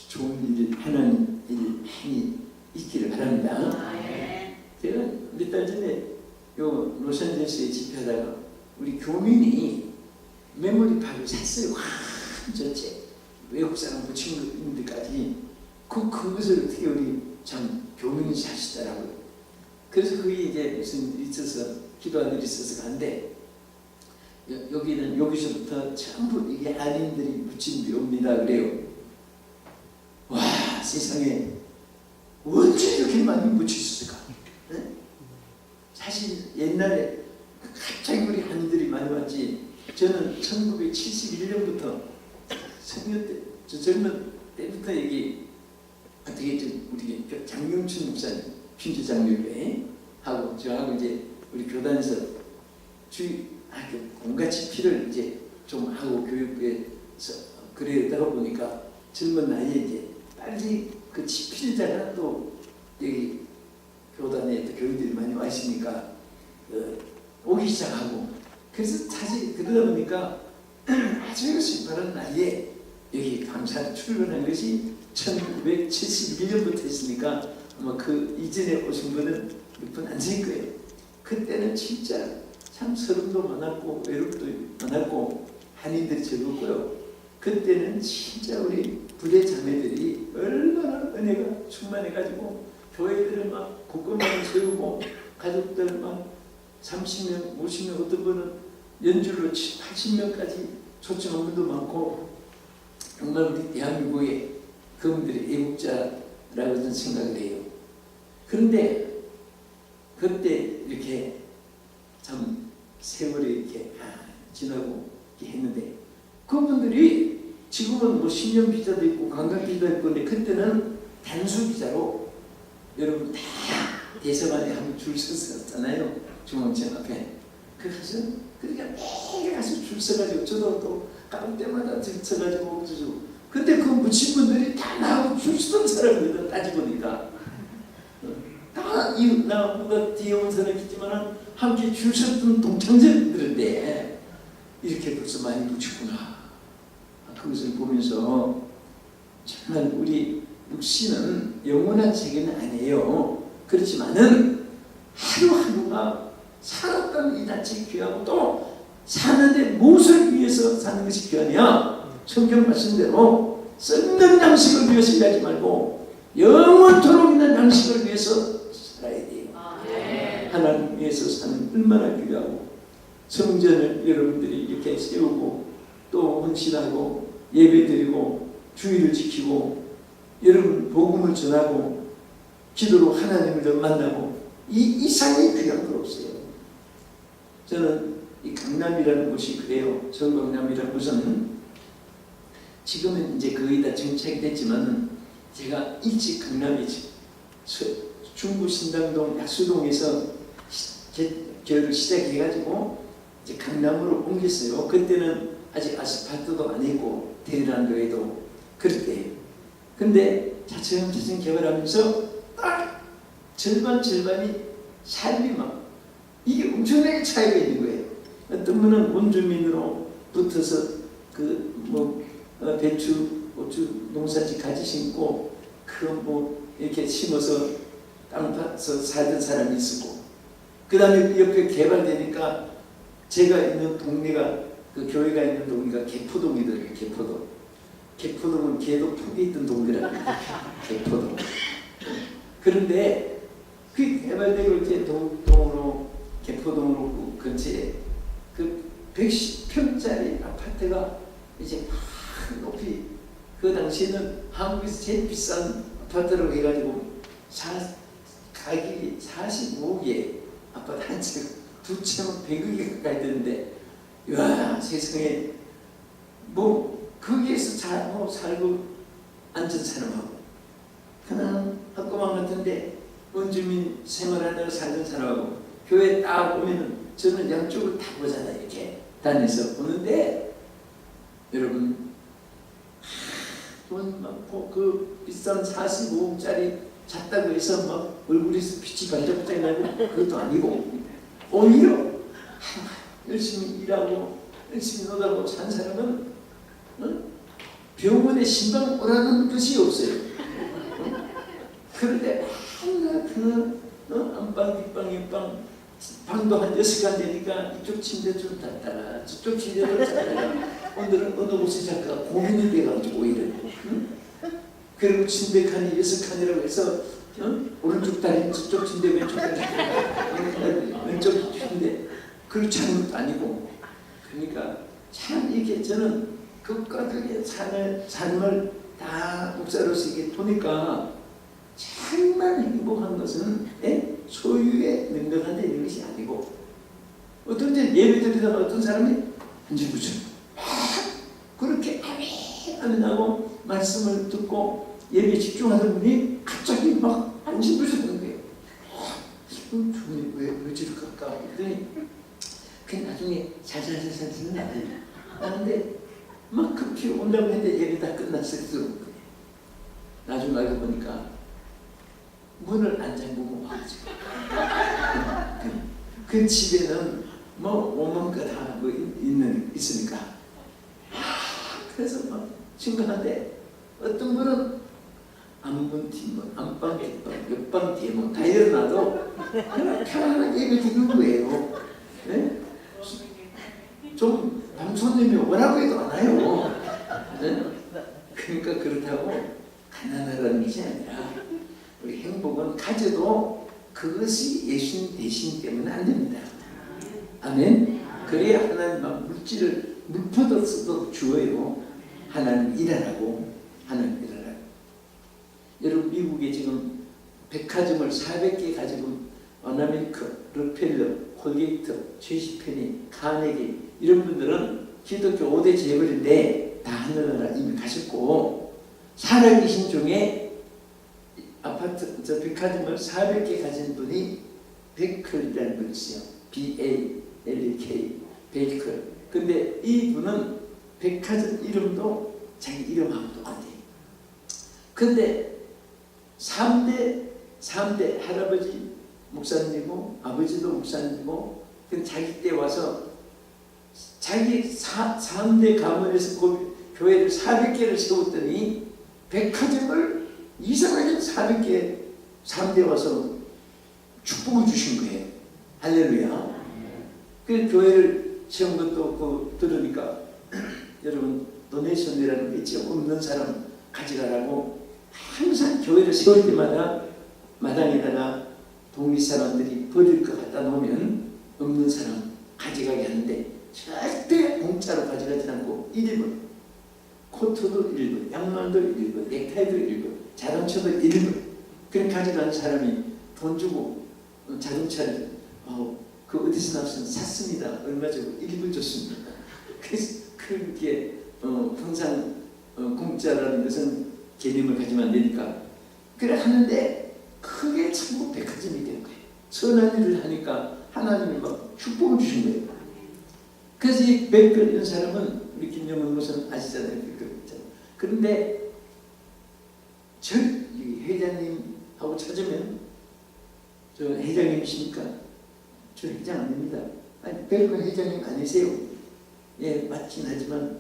좋은 일 하는 일 많이 있기를 바랍니다. 제가 몇 달 전에 요 로스앤젤레스에 집회하다가 우리 교민이 메모리팍을 샀어요. 전체 외국 사람 부친구들까지 그것을 어떻게 우리 참 교민이 사시더라고요. 그래서 그게 이제 무슨 일이 있어서 기도하는 일이 있어서 간데 여기는 여기서부터 전부 이게 한인들이 묻힌 묘입니다. 그래요. 와 세상에 언제 이렇게 많이 묻혔을까? 네? 사실 옛날에 갑자기 우리 한인들이 많이 왔지. 저는 1971년부터 청년 때, 저 젊은 때부터 여기 어떻게 우리 장명춘 목사님 핀주 장로교회 하고 저하고 이제 우리 교단에서 온갖 집회를 이제 좀 하고 교육부에서 그러다 보니까 젊은 나이에 이제 빨리 그 집회자가 또 여기 교단에 또 교인들이 많이 와 있으니까 오기 시작하고 그래서 사실 그러다 보니까 아주 신바른 나이에 여기 감사를 출근한 것이 1971년부터 했으니까 아마 그 이전에 오신 분은 몇 분 안 될 거예요. 그때는 진짜 참 서름도 많았고 외롭도 많았고 한인들이 즐겁고요. 그때는 진짜 우리 부대 자매들이 얼마나 은혜가 충만해가지고 교회들을 막 곳곳마다 세우고 가족들 막 30명, 50명 어떤 분은 연줄로 80명까지 초청한 분도 많고 정말 우리 대한민국의 그분들이 애국자라고 생각을 해요. 그런데 그때 이렇게 참 세월이 이렇게 지나고 이렇게 했는데 그분들이 지금은 뭐 10년 비자도 있고 관광 비자도 있고 근데 그때는 단수 비자로 여러분 다 대사관에 한번 줄 섰었잖아요. 중앙청 앞에. 그래서 그러니까 매일 가서 줄 서가지고 저도 또 가볼 때마다 줄 서가지고 근데 그 묻힌 분들이 다 나하고 줄 서던 사람들이다 따지보니까 다 나보다 뒤에 온 사람이지만 함께 줄 섰던 동창자들인데 이렇게 벌써 많이 묻혔구나. 그것을 보면서 정말 우리 육신은 영원한 세계는 아니에요. 그렇지만은 하루하루가 살았던 이 자체 귀하고 또 사는데 무엇을 위해서 사는 것이 귀하냐? 성경 말씀대로 썩는 양식을 위해서 일하지 말고 영원토록 있는 양식을 위해서 살아야 돼요. 하나님 위해서 사는 얼마나 귀하고 성전을 여러분들이 이렇게 세우고 또 헌신하고 예배드리고 주의를 지키고 여러분 복음을 전하고 기도로 하나님을 더 만나고 이 이상의 귀한 건 없어요. 저는 이 강남이라는 곳이 그래요. 서울 강남이라는 곳은 지금은 이제 거의 다 정착이 됐지만은 제가 일찍 강남에 중구 신당동 약수동에서 교육을 시작해가지고 이제 강남으로 옮겼어요. 그때는 아직 아스팔트도 안 했고 테헤란로에도 그럴 때예요. 근데 차츰차츰 개발하면서 딱 절반이 삶이 막 이게 엄청나게 차이가 있는 거예요. 어떤 분은 원주민으로 붙어서 그 뭐 배추, 고추 농사지 가지 심고 그 뭐 이렇게 심어서 땅 파서 살던 사람이 있었고 그 다음에 옆에 개발되니까 제가 있는 동네가 그 교회가 있는 동네가 개포동이더라고요. 개포동. 개포동은 개도 폭이 있던 동네라고 개포동. 그런데 그 해발대교 이제 동으로 개포동으로 그 근처에 그 110평짜리 아파트가 이제 막 높이, 그 당시에는 한국에서 제일 비싼 아파트라고 해가지고 가격이 45억에 아파트 한 채 두 채면 100억이 가까이 되는데, 와 세상에 뭐 거기에서 살고 앉은 사람하고 그냥 학교만 같은데 원주민 생활하다가 살던 사람하고 교회 딱 오면은 저는 양쪽을 다 보잖아요. 이렇게 다녀서 보는데 여러분 돈 많고 그 비싼 45억짜리 샀다고 해서 막 얼굴에서 빛이 반짝반짝 나고 그것도 아니고, 오히려 열심히 일하고 열심히 노다고 산 사람은 병원에 신방 오라는 것이 없어요. 그런데 맨날 그 안방 뒷방 옆방 방도 한 6시간 되니까 이쪽 침대 좀 잤다가 저쪽 침대 좀 잤다가 오늘은 어느 곳에 잘까 고민이 돼가지고 오히려 그리고 침대 칸이 6칸이라고 해서 오른쪽 다리 저쪽 침대 왼쪽 다리 왼쪽 침대 그렇게 자는 것도 아니고, 그러니까 참 이게 저는 끝까지 삶을 다 목사로서 이게 보니까 정말 행복한 것은 소유에 능력한다 이런 것이 아니고, 어떤 이제 예배 드리다가 어떤 사람이 안절부절 그렇게 아멘 하고 말씀을 듣고 예배에 집중하던 분이 갑자기 막 안절부절하는 거예요. 저는 왜 저럴까 했더니 그 나중에 살살살살살은 나는데 막 그렇게 온다고 했는데 예배 다 끝났어요. 나중에 알고 보니까 문을 안 잠그고 와가지고 그 집에는 뭐 오만 거 다 뭐 있으니까 그래서 막 심각한데, 어떤 분은 안문 뒷문 안방 뒷방 옆방 뒤문 다 열어놔도 그냥 편안하게 예배 드리는 거예요. 네? 좀 방송님이 오라고 해도 안 와요. 네? 그러니까 그렇다고 가난하다는 것이 아니라 우리 행복은 가져도 그것이 예수님 대신 때문에 안 됩니다. 아멘. 그래야 하나님 물포도서도 주어요. 하나님 일하라고, 하나님 일하라고. 여러분 미국에 지금 백화점을 400개 가지고 어나메리크, 록펠러, 콜게이트, 제시페니, 카네기 이런 분들은 기독교 5대 재벌인데 다 하늘나라 이미 가셨고, 살아계신 중에 아파트, 백화점을 400개 가진 분이 베이클이라는 분이 있어요. B-A-L-E-K, 베이클. 근데 이 분은 백화점 이름도 자기 이름하고 똑같아요. 근데 3대 할아버지 목사님이고 아버지도 목사님이고, 자기 때 와서 자기 3대 가문에서 교회를 400개를 세웠더니 백화점을 이상하게 400개 3대 와서 축복을 주신 거예요. 할렐루야. 그 교회를 세운 것도 들으니까 여러분 도네이션이라는 게 있죠. 없는 사람 가져가라고 항상 교회를 세울 때마다 마당에다가 동리 사람들이 버릴 거 갖다 놓으면 없는 사람 가져가게 하는데 절대 공짜로 가져가지 않고 1분, 코트도 1분, 양말도 1분, 넥타이도 1분, 자동차도 1분. 그렇게 가져가는 사람이 돈 주고 자동차를 그 어디서 나왔으면 샀습니다. 얼마 주고 1분 줬습니다. 그래서 그게 항상 공짜라는 것은 개념을 가지면 안 되니까 그래 하는데, 크게 천국 백화점이 되는 거예요. 선한 일을 하니까 하나님이 막 축복을 주신 거예요. 그래서 이 베이클 이런 사람은 우리 김영훈 목사님 아시잖아요. 그런데 이 회장님하고 찾으면 저 회장님이십니까? 저 회장 아닙니다. 아니 베이클 회장님 아니세요? 예, 맞긴 하지만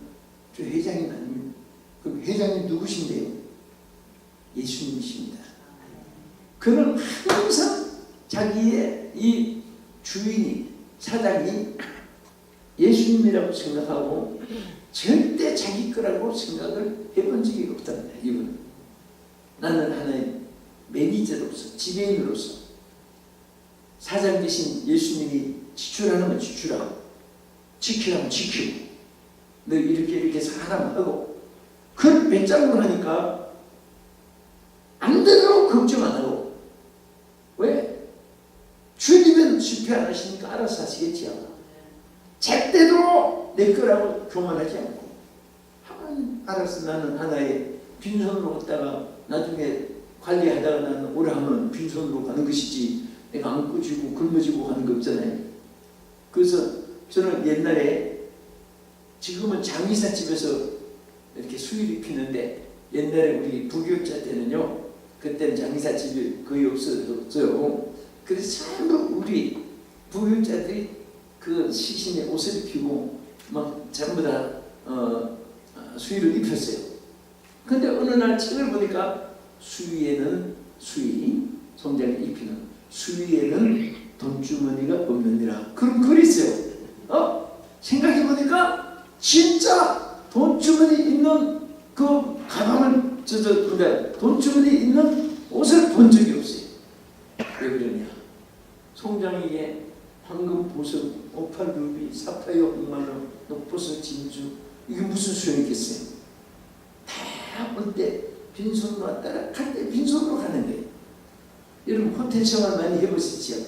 저 회장님 아닙니다. 그럼 회장님 누구신데요? 예수님이십니다. 그는 항상 자기의 이 주인이, 사장이 예수님이라고 생각하고 절대 자기 거라고 생각을 해본 적이 없답니다. 이분은. 나는 하나님 매니저로서, 지배인으로서 사장 대신 예수님이 지출하는 건 지출하고, 지키라면 지키고, 너 이렇게 해서 하라면 하고, 그걸 배짱으로 하니까 안 되도록 걱정 안 하고. 왜? 주님은 실패 안 하시니까 알아서 하시겠지요. 절대로 내 거라고 교만하지 않고, 알아서 나는 하나의 빈손으로 갔다가 나중에 관리하다가 나는 오래 하면 빈손으로 가는 것이지, 내가 안고 쥐고 굶어지고 하는 거 없잖아요. 그래서 저는 옛날에, 지금은 장의사 집에서 이렇게 수일 입히는데, 옛날에 우리 부교육자 때는요, 그때는 장의사 집이 거의 없었어요. 그래서 전부 우리 부교육자들이 그 시신에 옷을 입히고 막 전부 다 수의를 입혔어요. 근데 어느 날 책을 보니까 수의에는 송장을 입히는 수의에는 돈주머니가 없느니라, 그런 글이 있어요. 생각해보니까 진짜 돈주머니 있는 그 가방을 그러니까 돈주머니 있는 옷을 본 적이 없어요. 왜 그러냐? 송장에게 황금, 보석, 오팔, 루비, 사파이어, 홍말로, 녹보석, 진주, 이게 무슨 소용이겠어요? 다 올 때 빈손으로 왔다가 갈 때 빈손으로 가는 거예요. 여러분 호텔 생활 많이 해보시죠?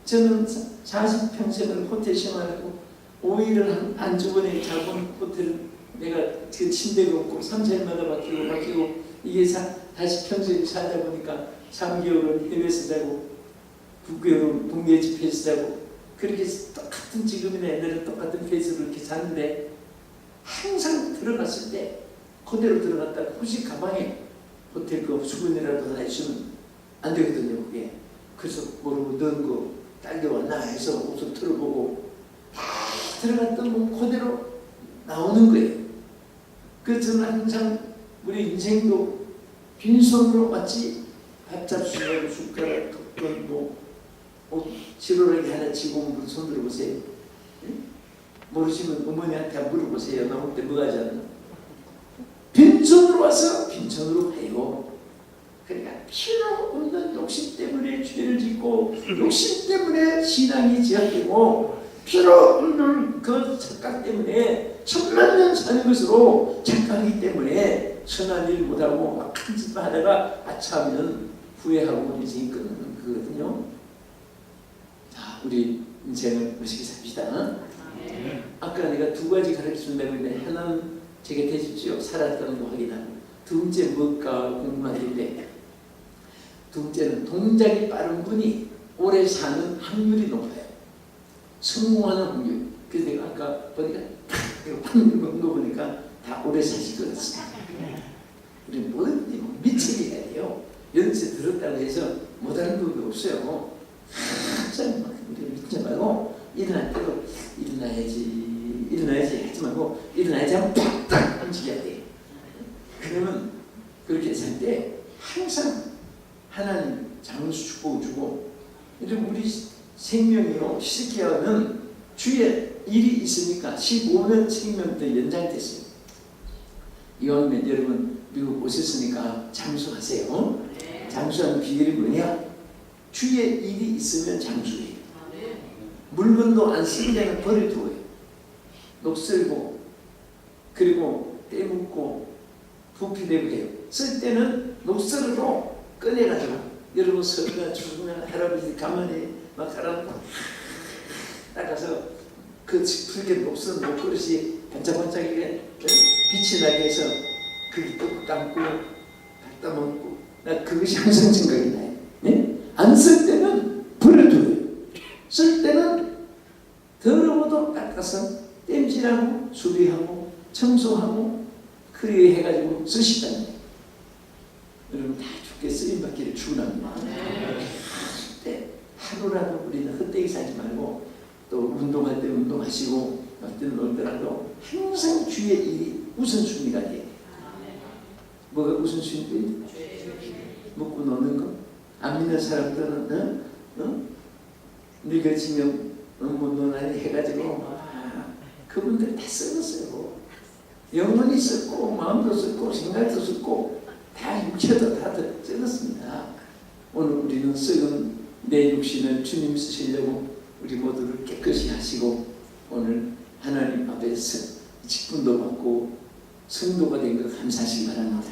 저는 40평생을 호텔 생활하고 5일을 한 주번에 자본 호텔은 내가 그 침대가 없고 3, 4일마다 바뀌고 이게 다시 평생 살다 보니까 3개월은 해외에서 자고 9개월은 국내 집회에서 자고, 그렇게 똑같은, 지금이나 옛날에 똑같은 페이스로 이렇게 사는데, 항상 들어갔을 때 그대로 들어갔다가 혹시 가방에 호텔 그 수건이라도 하나 있으면 안 되거든요, 그게. 그래서 모르고 넣은 거 딸려왔나 해서 옷을 틀어보고 다 들어갔던 거 그대로 나오는 거예요. 그래서 저는 항상 우리 인생도 빈손으로 왔지, 밥 잡수고 숟가락, 덮건 지루하게 하나 쥐고 손 들어보세요. 모르시면 어머니한테 물어보세요. 나올 때 뭐 하잖아. 빈손으로 와서 빈손으로 가요. 그러니까 필요 없는 욕심 때문에 죄를 짓고, 욕심 때문에 신앙이 제약되고, 필요 없는 그 착각 때문에 천만년 사는 것으로 착각하기 때문에 선한 일 못하고 막 큰 짓만 하다가 아차하면 후회하고 인생이 끝나는 거거든요. 자, 우리 인생을 멋있게 삽시다. 아까 내가 두 가지 가르쳐준다고 했는데, 하나는 제게 되십시오. 살았다는 거 확인하고, 두 번째 뭘까 궁금한데, 두 번째는 동작이 빠른 분이 오래 사는 확률이 높아요. 성공하는 확률. 그래서 내가 아까 보니까 이거 확률 먹은 거 보니까 다 오래 사실 것 같습니다. 우리 뭐든지 미치게 해야 돼요. 연세 들었다고 해서 못하는 법이 없어요. 항상 우리 믿지 말고, 일어날 때도 일어나야지 하지 말고, 일어나야지 하면 팍딱 움직여야 돼. 그러면 그렇게 살 때 항상 하나님 장수 축복을 주고, 우리 생명이요, 시기하는 주에 일이 있으니까 15년 생명 더 연장됐어요. 이왕이면 여러분 미국 오셨으니까 장수하세요. 장수하는 비결이 뭐냐? 주에 일이 있으면 장수해요. 물건도 안 쓰는 데는 버려두어요. 녹슬고, 그리고 때묻고 부피되고 해요. 쓸 때는 녹슬어도 꺼내가지고, 여러분 설거나 주스나 할아버지 가만히 막 깔아놓고 닦아서 그 붉게 녹슬은 목그릇이 반짝반짝하게 빛이 나게 해서 그게 또 감고 갖다 먹고, 나 그것이 항상 생각이 나요. 네? 안 쓸 때는 버려둬요. 쓸 때는 더러워도 닦아서 땜질하고 수리하고 청소하고 그리 해가지고 쓰시다는 거예요. 여러분 다 죽게 쓰임받기를 축원합니다. 때 하루라도 우리는 헛되이 살지 말고, 또 운동할 때 운동하시고 어떤 놀더라도 항상 주의 일이 우선순위가 돼요. 뭐가 우선순위? 먹고 노는 거? 안 믿는 사람들은 늙어지면 뭐 논란이 해가지고 그분들 다 썩었어요. 영혼이 썩고 마음도 썩고 생각도 썩고 다 육체도 다 썩었습니다. 오늘 우리는 썩은 내 육신을 주님 쓰시려고 우리 모두를 깨끗이 하시고 오늘 하나님 앞에서 직분도 받고 성도가 된 것 감사하시기 바랍니다.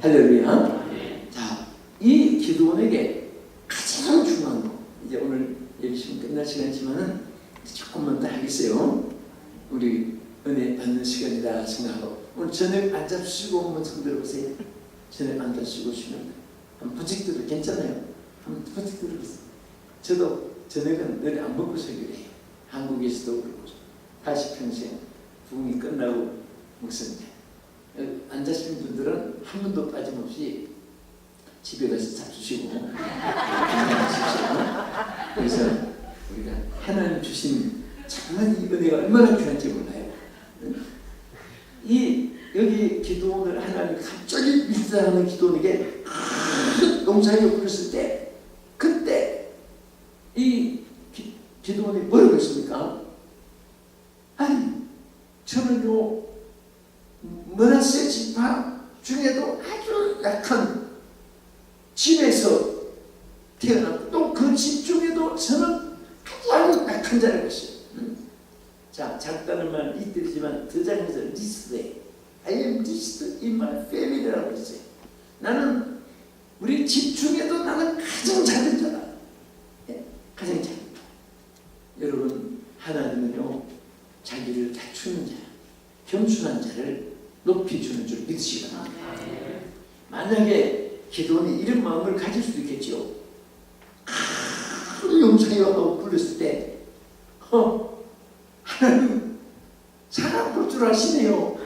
할렐루야. 자, 이 기도원에게 가장 중요한 거, 이제 오늘 예비시간 끝날 시간이지만은 조금만 더 하겠어요. 우리 은혜 받는 시간이다 생각하고 오늘 저녁 앉아주시고 한번 손 들어보세요. 저녁 앉아주시고 쉬면 한번 부직 들어 괜찮아요. 한번 부직 들어보세요. 저도 저녁은 늘 안 먹고 설교를 해요. 한국에서도 그렇고 80평생 부흥이 끝나고 먹습니다. 앉으신 분들은 한 번도 빠짐없이 집에 가서 잡수시고 건강하십시오. 그래서 우리가 하나님 주신 정말 이 은혜가 얼마나 귀한지 몰라요. 이 여기 기도원을 하나님 갑자기 밀사하는 기도원에게 농사를 부렸을 때 그때 이 기도원이 뭐라고 했습니까? 아니 저는요 므낫세 지파 중에도 아주 약한 집에서 태어났고 또 그 집 중에도 저는 가장 약한 자라고 했어요. 자, 작다는 말 이틀이지만 더 작은 것은 least. I am least in my family라고 했어요. 나는 우리 집 중에도 나는 가장 작은 자다. 네? 가장 작은 자. 여러분 하나님은요 자기를 낮추는 자, 겸손한 자를 높이주는 줄 믿으시기 바랍니다. 만약에 기도원이 이런 마음을 가질 수도 있겠죠. 용서해요 하고 불렀을 때 하나님 사람 볼 줄 아시네요.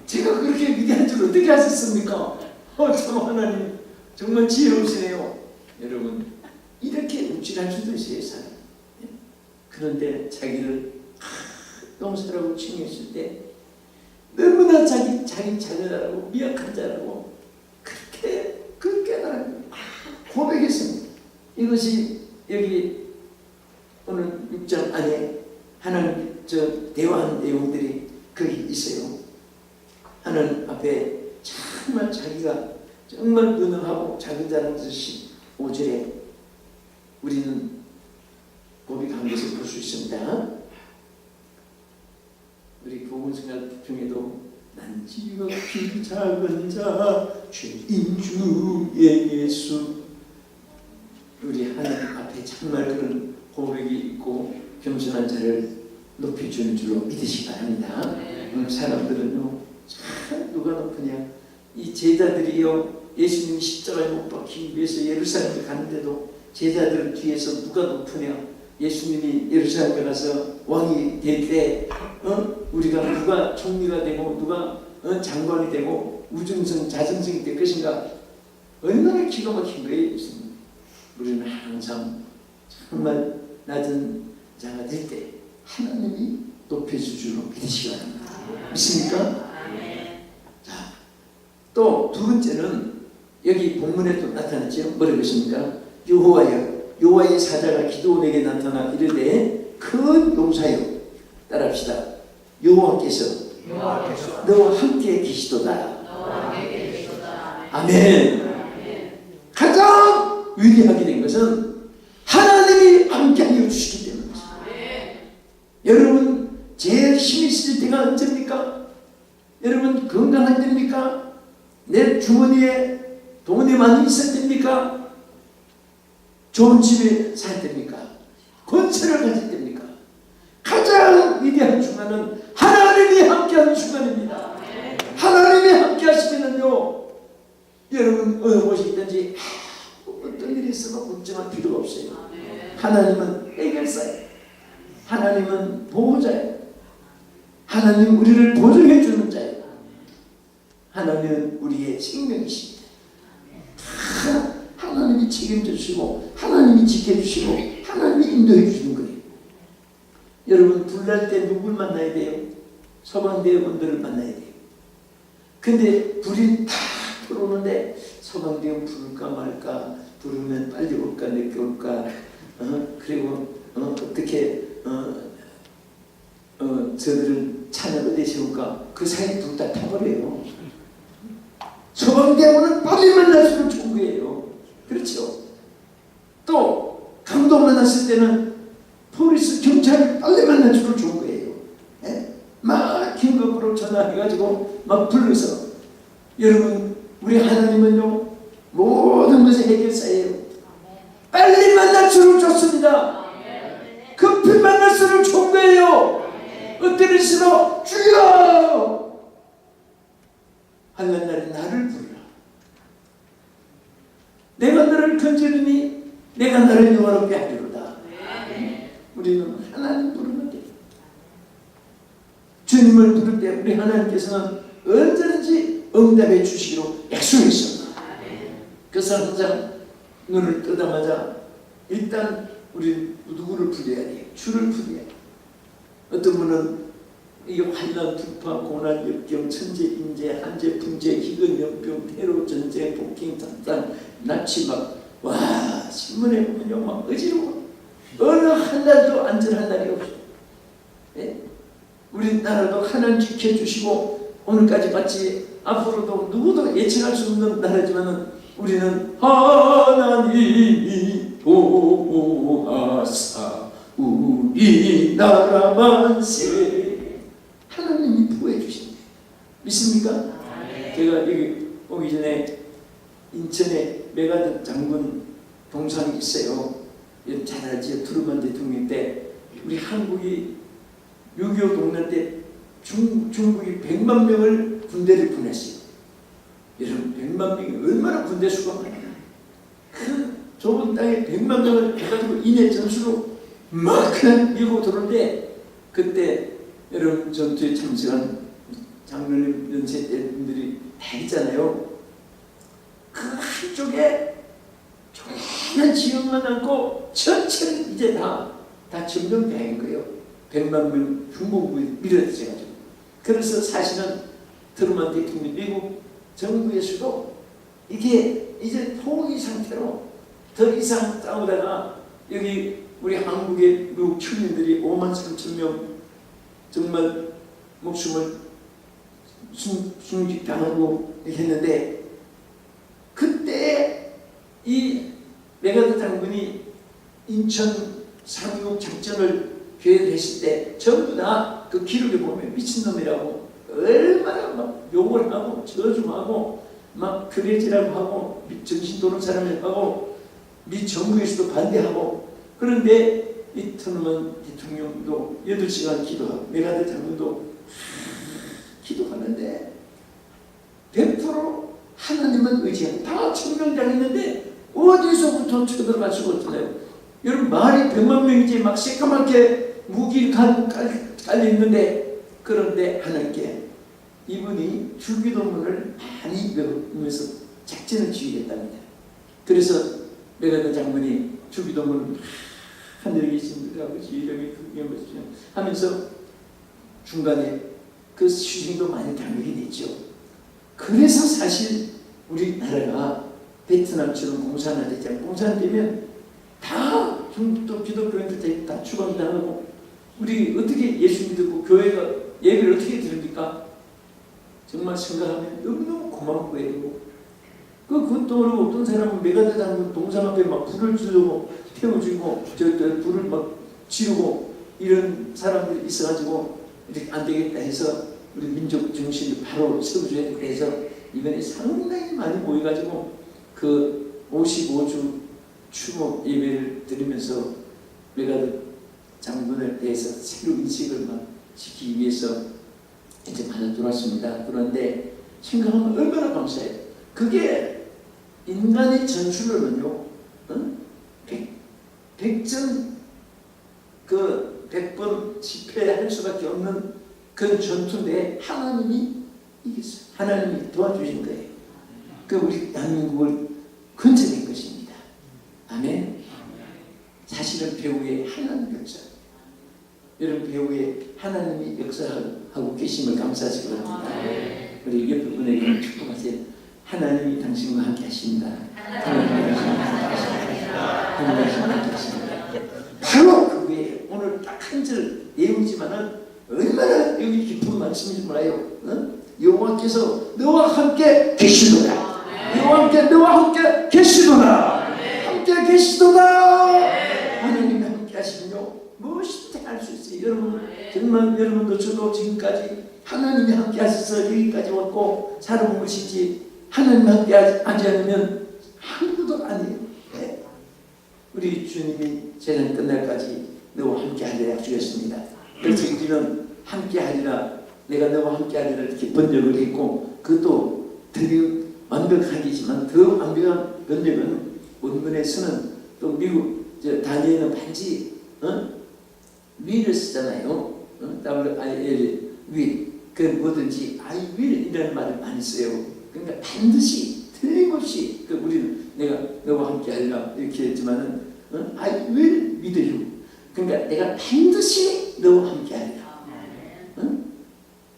제가 그렇게 위대한 줄 어떻게 아셨습니까? 참 하나님 정말 지혜로우시네요. 여러분 이렇게 움찔할 수도 있어요 사람. 그런데 자기를 용서라고 칭했을 때 너무나 자기 자녀라고 미약한 자라고 그렇게 나를 고백했습니다. 이것이 여기 오늘 6장 안에 하나님 대화한 내용들이 거기 있어요. 하나님 앞에 정말 자기가 정말 은혜하고 작은 자라는 것이 5절에 우리는 고백한 것을 볼 수 있습니다. 우리 복음생활 중에도 난 지극히 작은 자 죄인 주의 예수, 우리 하나님 앞에 정말 그런 고백이 있고 겸손한 자를 높여주는 줄로 믿으시기 바랍니다. 사람들은요 참 누가 높으냐, 이 제자들이요 예수님이 십자가에 못 박히기 위해서 예루살렘에 가는데도 제자들 뒤에서 누가 높으냐, 예수님이 예루살렘에 가서 왕이 될 때 우리가 누가 총리가 되고 누가 장관이 되고 우중성 자정성이 될 것인가, 얼마나 기가 막힌 거예요. 예수님. 우리는 항상 정말 낮은 자가 될 때 하나님이 높여줄 줄로 믿으시기 바랍니다. 믿습니까? 자, 또 두 번째는 여기 본문에도 나타났죠. 뭐라고 했습니까? 여호와의 사자가 기도원에게 나타나 이르되 큰 용사여, 따라합시다. 여호와께서 너와 함께 계시도다. 아멘. 가장 위대하게 된 것은 하나님이 함께하여 주시기 때문입니다. 여러분 제일 힘이 있을 때가 언제입니까? 여러분 건강한 때입니까? 내 주머니에 돈이 많이 있을 때입니까? 좋은 집에 살 때입니까? 권세를 가질 때입니까? 가장 위대한 순간은 하나님이 함께하는 순간입니다. 하나님이 함께 하시면은요 여러분 어느 곳에 있든지 어떤 일이 있어도 걱정할 필요가 없어요. 하나님은 해결사예요. 하나님은 보호자예요. 하나님 우리를 보증해 주는 자예요. 하나님은 우리의 생명이십니다. 하나님이 책임져 주시고 하나님이 지켜주시고 하나님이 인도해 주시는 거예요. 여러분 불날 때 누굴 만나야 돼요? 소방대원들을 만나야 돼요. 근데 불이 다 들어오는데 소방대원 부를까 말까, 부르면 빨리 올까 늦게 올까, 그리고 어떻게 저들은 차를 어디 세울까, 그 사이에 불 다 타버려요. 소방대원은 빨리 만날수록 좋은 거예요. 또 강도 만났을 때는 포리스 경찰이 빨리 만나 주면 좋은 거예요. 예? 막 긴급으로 전화해가지고 막 불러서 여러분 우리 하나님은요 모든 것의 해결사예요. 빨리 만날 수를 줬습니다. 급히 만날 수를 준 거예요. 엎드리시러 주여 하는 날에 나를 부르라. 내가 너를 건지르니 내가 너를 영화롭게 하리로다. 우리는 하나님 부르면 돼. 주님을 부를 때 우리 하나님께서는 언제든지 응답해 주시기로 약속했습니다. 그래서 항상 눈을 뜨자마자 일단 우리 누구를 부려야 돼요? 주를 부려야 돼요. 어떤 분은 이 환난, 불파, 고난, 역경, 천재, 인재, 한재, 분재, 희근, 연병, 테러, 전쟁, 폭행, 작단, 납치 와 신문에 보면요 막 어지러워. 어느 한 날도 안전한 날이 없어요. 예? 우리나라도 하나님 지켜주시고 오늘까지 마치 앞으로도 누구도 예측할 수 없는 나라지만은 우리는 하나님이 보호하사 우리나라 만세 하나님이 보호해 주신대. 믿습니까? 제가 여기 오기 전에 인천에 메가드 장군 동상이 있어요. 잘 알지요. 트루먼 대통령 때 우리 한국이 6.25 동란 때 중국이 100만 명을 군대를 보냈어요. 여러분 100만 명이 얼마나 군대 수가 많아요. 그 좁은 땅에 100만 명을 해가지고 인해 전술로 막 그냥 밀고 들어올 때 그때 여러분 전투에 참석한 장로님 연세 때 분들이 다 있잖아요. 그 한쪽에 조그만 지역만 남고 전체는 이제 다 점령된 거예요. 100만 명 중공부에 밀어져가지고. 그래서 사실은 트루먼 대통령 미국 정부에서도 이게 이제 포기 상태로 더 이상 싸우다가 여기 우리 한국의 미국 청년들이 5만 3천 명 정말 목숨을 순직당하고 했는데 그때 이 메가드 장군이 인천 3.26 작전을 계획했을 때 전부 다 그 기록에 보면 미친놈이라고 얼마나 막 욕을 하고 저주하고 막 그레지라고 하고 정신 도는 사람이라고 하고 미 정부에서도 반대하고 그런데 이 트루먼 대통령도 8시간 기도하고 메가드 장군도 기도하는데 100% 하나님은 의지하고 다 청명당했는데 어디서부터 쳐들어갈 수가 없잖아요. 여러분 말이 100만 명이지 막 새까맣게 무기를 깔려있는데 그런데 하나님께 이분이 주기도문을 많이 외우면서 작전을 지휘했답니다. 그래서 메가드 장군이 주기도문을 하늘에 계신 아버지 이름이 하면서 중간에 그 휴징도 많이 당하게 됐죠. 그래서 사실 우리나라가 베트남처럼 공산화 되잖아요. 공산화 되면 다 중국도 기독교인들 다 추방당하고 우리 어떻게 예수 믿고 교회가 예배를 어떻게 드립니까? 정말 생각하면 너무너무 고마운 거예요. 그것도 어떤 사람은 메가드 장군 동상 앞에 막 불을 주고 태워주고 불을 막 지르고 이런 사람들이 있어가지고 이렇게 안 되겠다 해서 우리 민족 정신을 바로 세워줘야 돼. 그래서 이번에 상당히 많이 모여가지고 그 55주 추모 예배를 드리면서 메가드 장군에 대해서 새로 인식을 막 지키기 위해서 이제 받아 들어왔습니다. 그런데 생각하면 얼마나 감사해요. 그게 인간의 전술로는요, 100번 집회할 수밖에 없는 그런 전투인데 하나님이 이겼어요. 하나님이 도와주신 거예요. 그 우리 대한민국을 건져낸 것입니다. 아멘. 사실은 배후에 하나님 역사. 여러분 배후에 하나님이 역사하고 계심을 감사하시기 바랍니다. 우리 옆에 분에게 축복하세요. 하나님이 당신과 함께 하십니다. 하나님이 당신과 함께 하십니다. 바로 그 외에 오늘 딱 한 절 내용이지만은 얼마나 여기 깊은 말씀인지 몰라요. 여호와께서 너와 함께 계시노라. 여호와 너와 함께 계시노라. 함께 계시도다. 하나님이 함께 하시면요 무엇이든 할 수 있어요. 여러분 정말 여러분도 저도 지금까지 하나님이 함께 하셔서 여기까지 왔고 살아온 것이지 하나님 함께 하지 않으면 아무것도 아니에요. 네. 우리 주님이 세상 끝날까지 너와 함께 하리라 약속했습니다. 그래서 우리는 함께 하리라, 내가 너와 함께 하리라 이렇게 번역을 했고, 그것도 되게 완벽하겠지만 더 완벽한 번역은 원문에서는 또 미국 다니엘은 반지 위를 쓰잖아요. WIL 위. 그 뭐든지 I will 이라는 말을 많이 써요. 그러니까 반드시 틀림없이 우리는 내가 너와 함께 하리라 이렇게 했지만은 I will with you. 그러니까 내가 반드시 너와 함께 하리라.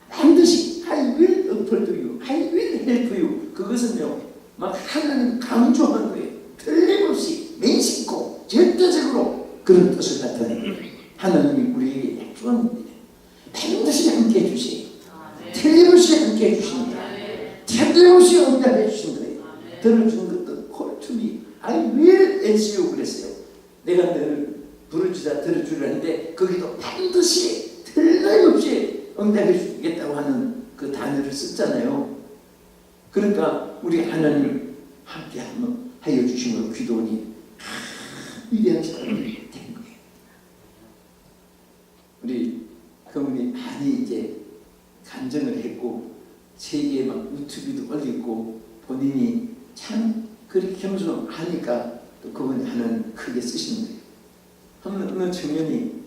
반드시 I will uphold you. I will help you. 그것은요 막 하나님 강조하는 거예요. 틀림없이 맹신코 절대적으로 그런 뜻을 나타내는 거예요. 하나님이 우리에게 약속한 겁니다. 반드시 함께 해주세요. 틀림없이 함께 해주십니다. 틀림없이 응답해 주신 거예요. 들어주는 것도 call to me. I will answer you 그랬어요. 내가 너를 부르짖어 들어주려는데 거기도 반드시 틀림없이 응답해 주겠다고 하는 그 단어를 썼잖아요. 그러니까 우리 하나님 함께 하여 주신 거 기도원이 위대한 사람이 된 거예요. 우리 그분이 많이 이제 간증을 했고 세계에 막 유튜브도 올리고 본인이 참 그렇게 겸손하니까 또 그분이 하나님 크게 쓰시는 거예요. 어느 청년이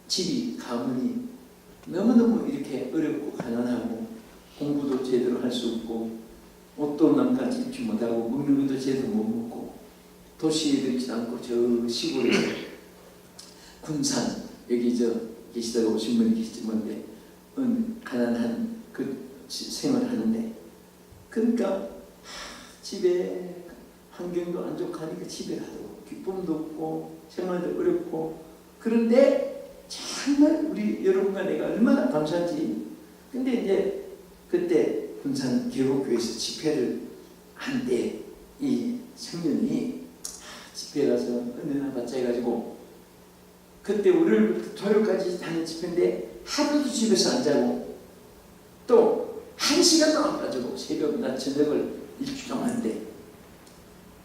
집이 가문이 너무너무 이렇게 어렵고 가난하고 공부도 제대로 할 수 없고 옷도 남같이 입지 못하고 먹는 것도 제대로 못 먹고 도시에 있지 않고 저 시골에서 군산 여기 계시다가 오신 분이 계시지만데 가난한 그 생활하는데 그러니까 집에 환경도 안 좋으니까 집에 가도 기쁨도 없고 생활도 어렵고 그런데 정말 우리 여러분과 내가 얼마나 감사한지. 근데 이제 그때 군산 계곡교회에서 집회를 한 때 이 청년이 집회 가서 은혜나 받자 해가지고 그때 월요일부터 토요일까지 다닌 집회인데 하루도 집에서 안 자고 또 1시간도 안 빠지고 새벽 낮 저녁을 일주일 하는데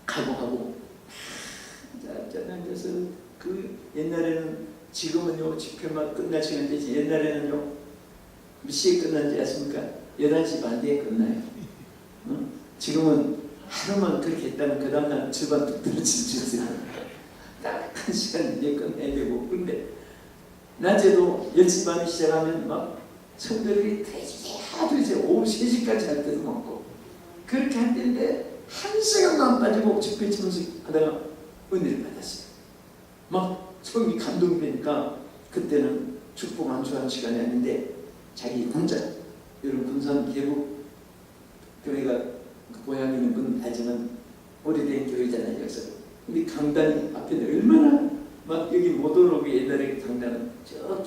각오하고 앉아서 그 옛날에는 지금은요 집회만 끝날 시간 되지 옛날에는요 몇 시에 끝난지 아십니까? 11시 반 뒤에 끝나요. 지금은 하루만 그렇게 했다면 그 다음날 주반 뚝 떨어질 수 있어요. 딱 1시간 뒤에 끝내야 되고 그런데 낮에도 10시 반에 시작하면 막 성도들이 다들 이제 오후 3시까지 할 때도 많고 그렇게 할 때인데 1시간도 안 빠지고 집회 참석하다가 은혜를 받았어요. 막 성이 감동되니까 그때는 축복 안수하는 시간이 아닌데 자기 혼자 여러분 군산 계곡 교회가 그 고향에 있는 분 알지만 오래된 교회잖아요. 그래서 우리 강단이 앞에 얼마나 막 여기 못 올라오게 옛날에 강단은 저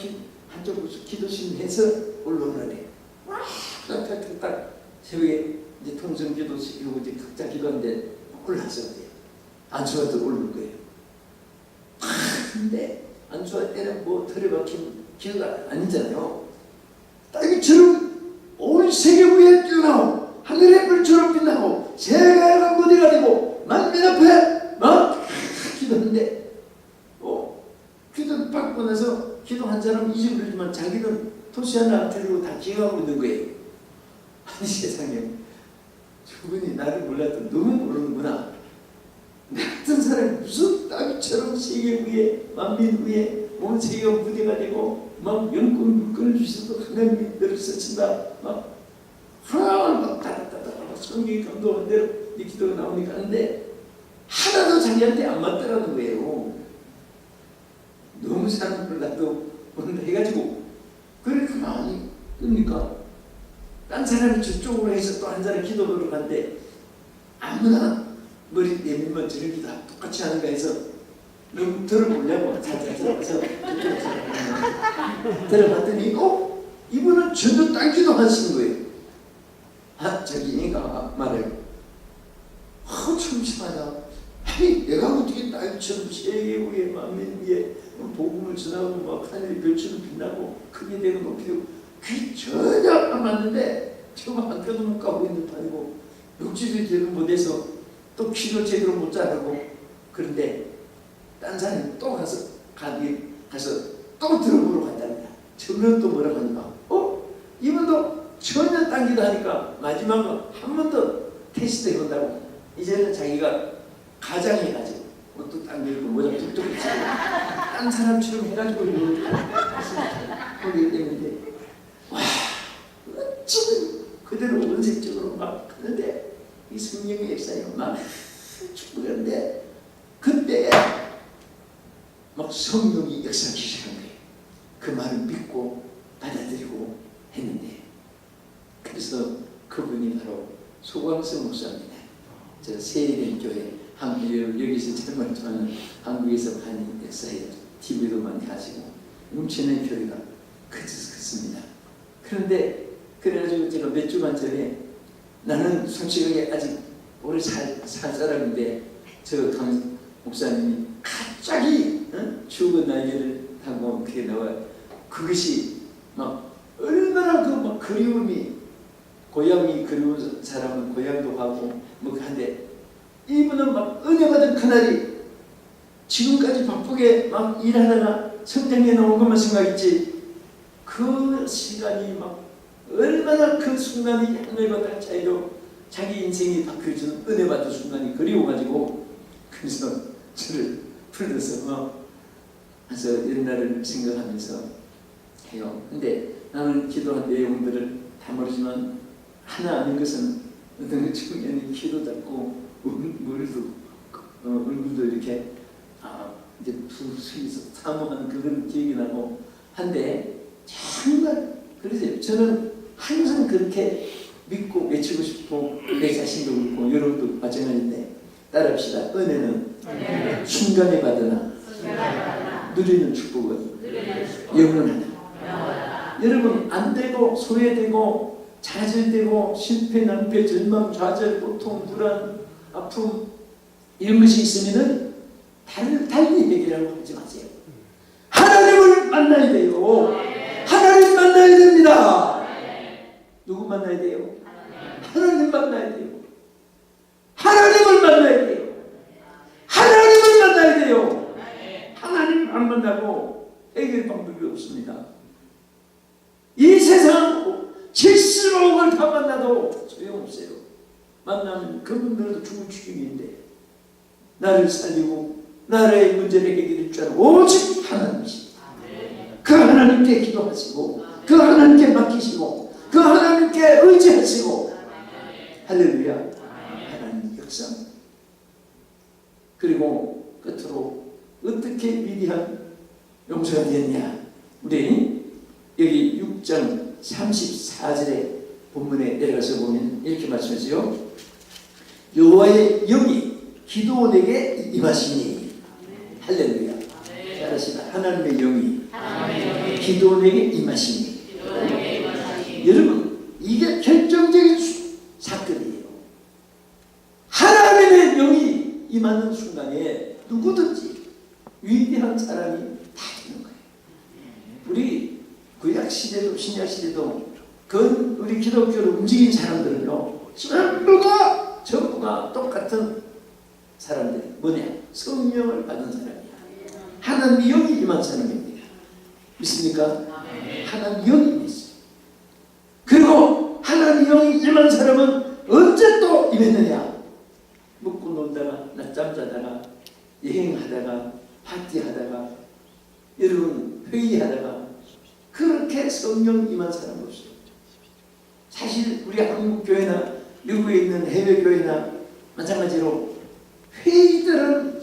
한쪽으로 기도실 해서 올라오라래. 와, 딱 새벽에 이제 통성기도 시키고 이제 각자 기도하는데 올라서 안수가도 오를 거예요. 근데 안수할 때는 뭐 털에 박힌 기도가 아니잖아요. 딸기처럼 온 세계 위에 뛰어나오 하늘의 불처럼 빛나고 세계가 무대가 되고 만민 앞에 막 기도하는데 기도를 받고 나서 기도한 사람은 잊어버리지만 자기는 토시 하나 들고 다 기억하고 있는 거예요. 아니 세상에 저분이 나를 몰랐던 너무 모르는구나. 내 같은 사람이 무슨 따위처럼 세계 위에 만민 위에 온 세계가 무대가 되고 막 영권 끊어주셔도 하나님이 너를 쓰신다 막 따다따다 성경이 감동한 대로 이 기도가 나오니까 하는데 하나도 자기한테 안 맞더라는 거예요. 너무 사람 몰라도 뭔가 해가지고 그래 가만히 그러니까 딴 사람이 저쪽으로 해서 또 한 사람이 기도 들어간데 아무나 머리 내밀면 저런 기도 똑같이 하는가 해서 너무 들어보려고 자자 들어가서 들어봤더니 이분은 전혀 딴 기도 하시는 거예요. 자기가 말해요. 참 심하다. 아니 내가 어떻게 딸처럼 세계 위에 만민 위에 복음을 전하고 막 하늘의 별처럼 빛나고 크게 되고 높이 되고 그게 전혀 안 맞는데 지금 학교도 못 가고 있는 판이고 육지도 제대로 못해서 또 키도 제대로 못 자라고 그런데 딴 사람이 또 가서 또 들어보러 간답니다. 저는 또 뭐라고 하니까 이분도 전혀 딴기도 하니까 마지막으로 한 번 더 테스트 해본다고 이제는 자기가 가장해가지고 또 딴기고 모자 툭툭 치고 딴 사람처럼 해가지고 거기 때문에 와 어찌든 그대로 원색적으로 막 하는데 이 성령의 역사에 막 축복하는데 그때 막 성령이 역사하기 시작한 거예요. 그 말을 믿고 받아들이고 했는데 그래서 그분이 바로 소광성 목사입니다. 저 세일된 교회 여기서 정말 좋아하는 한국에서 하는 역사에 TV도 많이 하시고 넘치는 교회가 크습니다. 그런데 그래가지고 제가 몇 주간 전에 나는 솔직하게 아직 오래 살 사람인데 저 강 목사님이 갑자기 죽은 날개를 타고 그게 나와 그것이 막 얼마나 그 막 그리움이 고향이 그리운 사람은 고향도 가고 뭐 한데 이분은 막 은혜 받은 그날이 지금까지 바쁘게 막 일하다가 성장해 나온 것만 생각했지 그 시간이 막 얼마나 그 순간이 하늘과 땅 차이로 자기 인생이 바뀌어주는 은혜 받은 순간이 그리워가지고 그래서 저를 불러서 그래서 이런 날을 생각하면서 해요. 근데 나는 기도한 내용들을 다 모르지만 하나 아는 것은 어떤 청년이 키도 작고 머리도 얼굴도 이렇게 이제 수위에서 사모하는 그런 기억이 나고 한데 정말 그러세요. 저는 항상 그렇게 믿고 외치고 싶고 내 자신도 그렇고 여러분도 마찬가지인데 따라합시다. 은혜는 순간에 받으나 누리는 축복은 영원하다. 여러분 안되고 소외되고 좌절되고 실패, 낭패, 절망, 좌절, 고통, 불안, 아픔 이런 것이 있으면은 달리 얘기라고 하지 마세요. 하나님을 만나야 돼요. 하나님 만나야 됩니다. 누구 만나야 돼요? 하나님 만나야 돼요. 하나님을 만나야 돼요. 하나님을 만나야 돼요. 하나님 안 만나고 해결 방법이 없습니다. 이 세상 70억을 다 만나도 소용없어요. 만나면 그분들도 죽을 죽임인데 나를 살리고 나라의 문제를 해결할 줄 아는 오직 하나님이십니다. 그 하나님께 기도하시고 그 하나님께 맡기시고 그 하나님께 의지하시고 할렐루야. 하나님 역사. 그리고 끝으로 어떻게 위대한 용서가 되었냐. 우리 여기 6장 34절의 본문에 내려가서 보면 이렇게 말씀하세요. 여호와의 영이 기드온에게 임하시니 할렐루야. 잘하시다. 하나님의 영이 기드온에게 임하시니. 여러분 이게 결정적인 사건이에요. 하나님의 영이 임하는 순간에 누구든지 위대한 사람이 다 되는 거예요. 우리 구약시대도 신약시대도 그 우리 기독교를 움직인 사람들은요 전부가 똑같은 사람들 뭐냐? 성령을 받은 사람이야. 하나님의 영이 임한 사람입니다. 믿습니까? 하나님의 영이 임했어요. 그리고 하나님의 영이 임한 사람은 언제 또 임했느냐? 먹고 놀다가 낮잠 자다가 여행하다가 파티하다가 여러분 회의하다가 그렇게 성령 임한 사람 없어요. 사실 우리 한국 교회나 미국에 있는 해외 교회나 마찬가지로 회의들은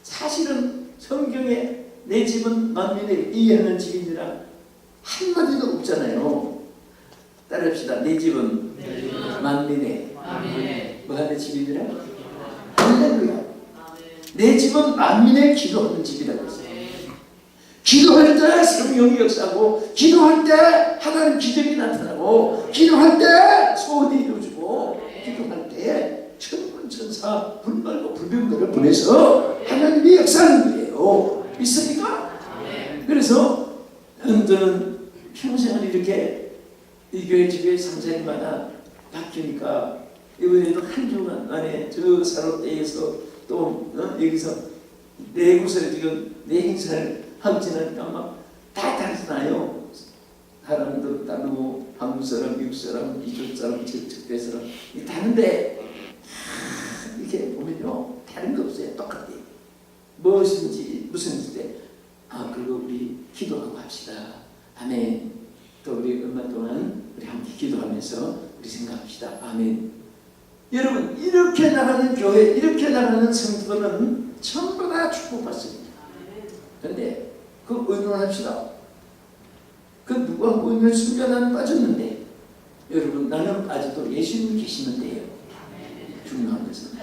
사실은 성경에 내 집은 만민의 이해하는 집이니라 한마디도 없잖아요. 따라합시다. 내 집은 만민의 뭐하는 집이니라. 할렐루야. 내 집은 만민의 기도하는 집이라고 했어요. 기도할 때 성령이 역사하고 기도할 때 하나님 기적이 나타나고 기도할 때 소원이 이루어지고 기도할 때 천군 천사 불말과 불병들을 보내서 하나님이 역사하는 거예요. 믿습니까? 그래서 저는 평생을 이렇게 이 교회 저 교회 상자리마다 바뀌니까 이번에도 한 주간 만에 저 산업대에서 또 여기서 네 곳에 지금 네 행사를 하고 지나니까 막 다 다르잖아요. 사람도 다르고 한국 사람, 미국 사람, 이쪽 사람, 저쪽 사람 다른데 이렇게 보면요 다른 거 없어요. 똑같아요. 무엇인지 무슨 때 그거 우리 기도하고 합시다. 아멘. 또 우리 얼마 동안 우리 함께 기도하면서 우리 생각합시다. 아멘. 여러분 이렇게 나가는 교회, 이렇게 나가는 성도는 전부 다 축복받습니다. 그런데 그 의논합시다. 그 누구하고 의논 순간 나는 빠졌는데 여러분 나는 빠져도 예수님 계시는데요. 중요한 것은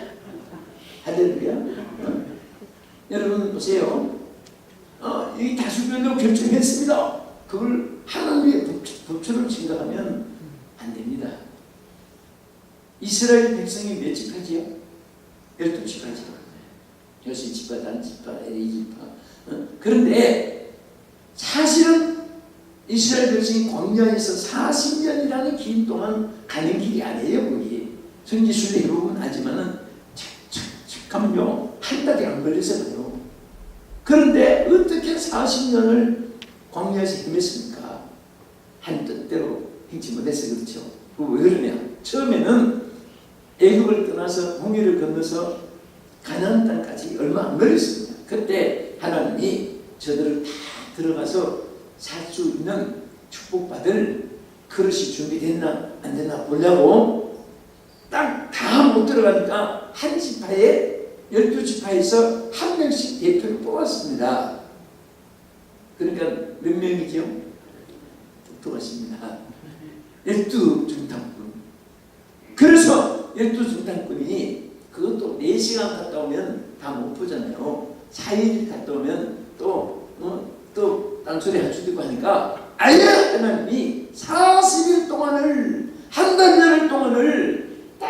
할렐루야. 여러분 보세요. 이 다수결로 결정했습니다. 그걸 하나님의 법처럼 생각하면 안 됩니다. 이스라엘 백성이 몇 지파지요? 12지파지요. 요시 지파, 단 지파, 에리 지파. 그런데 사실은 이스라엘 백성이 광야에서 40년이라는 긴 동안 가는 길이 아니에요. 거기 성지순례 해보면 하지만은 착착착하면요 한 달이 안 걸렸어요. 그런데 어떻게 40년을 광야에서 헤맸습니까? 한 뜻대로 행치 못해서 그렇죠. 왜 그러냐? 처음에는 애굽을 떠나서 홍해를 건너서 가나안 땅까지 얼마 안 걸렸습니다. 그때 하나님이 저들을 다 들어가서 살 수 있는 축복받을 그릇이 준비됐나 안 됐나 보려고 딱 다 못 들어가니까 한 지파에 12지파에서 한 명씩 대표를 뽑았습니다. 그러니까 몇 명이죠? 똑똑하십니다. 12중탕군. 그래서 12중탕군이 그것도 4시간 갔다 오면 다 못 보잖아요. 4일 갔다 오면 또 딴소리 할 수도 있고 하니까 아예 하나님이 40일 동안을 한 달 동안을 딱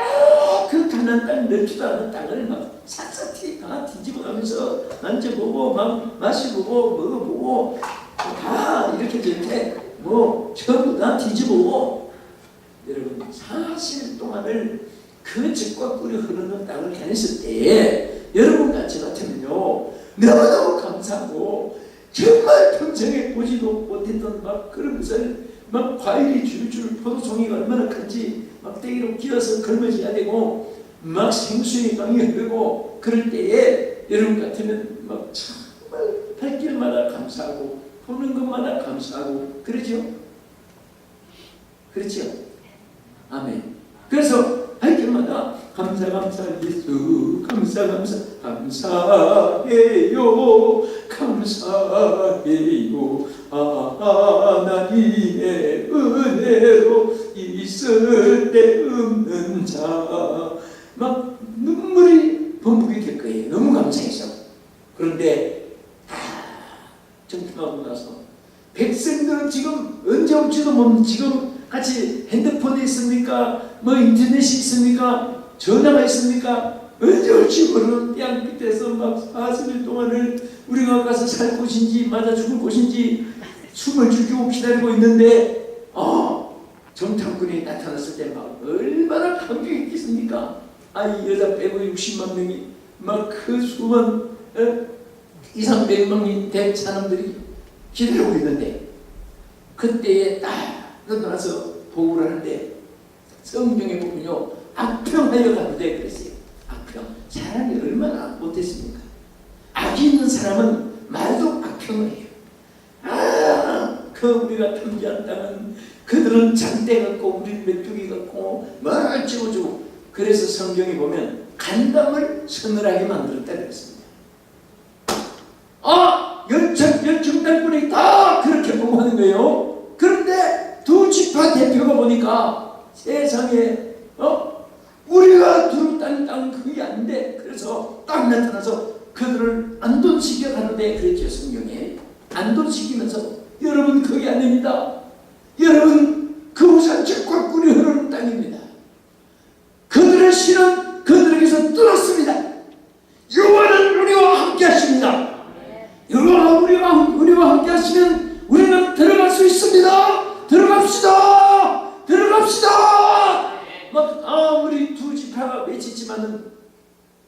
그 가나안 땅 넓지도 않은 땅을 막 샅샅이 다 뒤집어가면서 만져보고 막 마셔보고 먹어보고 다 이렇게 저렇게 뭐 전부 다 뒤집어보고 여러분 40일 동안을 그 젖과 꿀이 흐르는 땅을 다녔을 때에 여러분같이 같으면요 너무너무 감사하고 정말 평생에 보지도 못했던 막 그런 것을 막 과일이 줄줄 포도송이가 얼마나 큰지 막대기로 끼어서 걸머져야 되고 막 생수의 강이 흐르고 그럴 때에 여러분 같으면 막 정말 발길마다 감사하고 보는 것마다 감사하고 그러죠? 그렇죠? 아멘. 그래서 발길마다 감사 예수 감사해요 하나님의 은혜로 있을 데 없는 자 막 눈물이 범벅이 될 거예요. 너무 감사해서. 그런데 정통하고 나서 백성들은 지금 언제 올지도 모르는 지금 같이 핸드폰이 있습니까? 뭐 인터넷이 있습니까? 전화가 있습니까? 언제 올지 모르는 땅 밑에서 막 40일 동안을 우리가 가서 살 곳인지 맞아 죽을 곳인지 숨을 죽이고 기다리고 있는데 정탐꾼이 나타났을 때 막 얼마나 감격했겠습니까? 이 여자 빼고 60만 명이 막 그 수많은 200~300명이 된 사람들이 기다리고 있는데 그때에 딱 나타나서 보고를 하는데 성경에 보면요 악평하여 가는데 그랬어요. 악평. 사람이 얼마나 못했습니까? 악이 있는 사람은 말도 악평을 해요. 그 우리가 탐지한 땅은 그들은 장대 같고 우리는 메뚜기 같고 뭘 찍어주고 그래서 성경에 보면 간담을 서늘하게 만들었다 그랬습니다. 열중단꾼이 다 그렇게 보고하는 거예요. 그런데 두 지파 대표가 보니까 세상에 우리가 두루 땅 그게 아닌데 그래서 딱 나타나서 그들을 안돈시켜 가는데 그랬죠. 성경에 안돈시키면서 여러분 그게 아닙니다. 여러분 그 우산 젖과 꿀이 흐르는 땅입니다. 그들의 신은 그 우리와 함께 하시면 우리는 들어갈 수 있습니다. 들어갑시다. 들어갑시다. 막 우리 두 지파가 외치지만은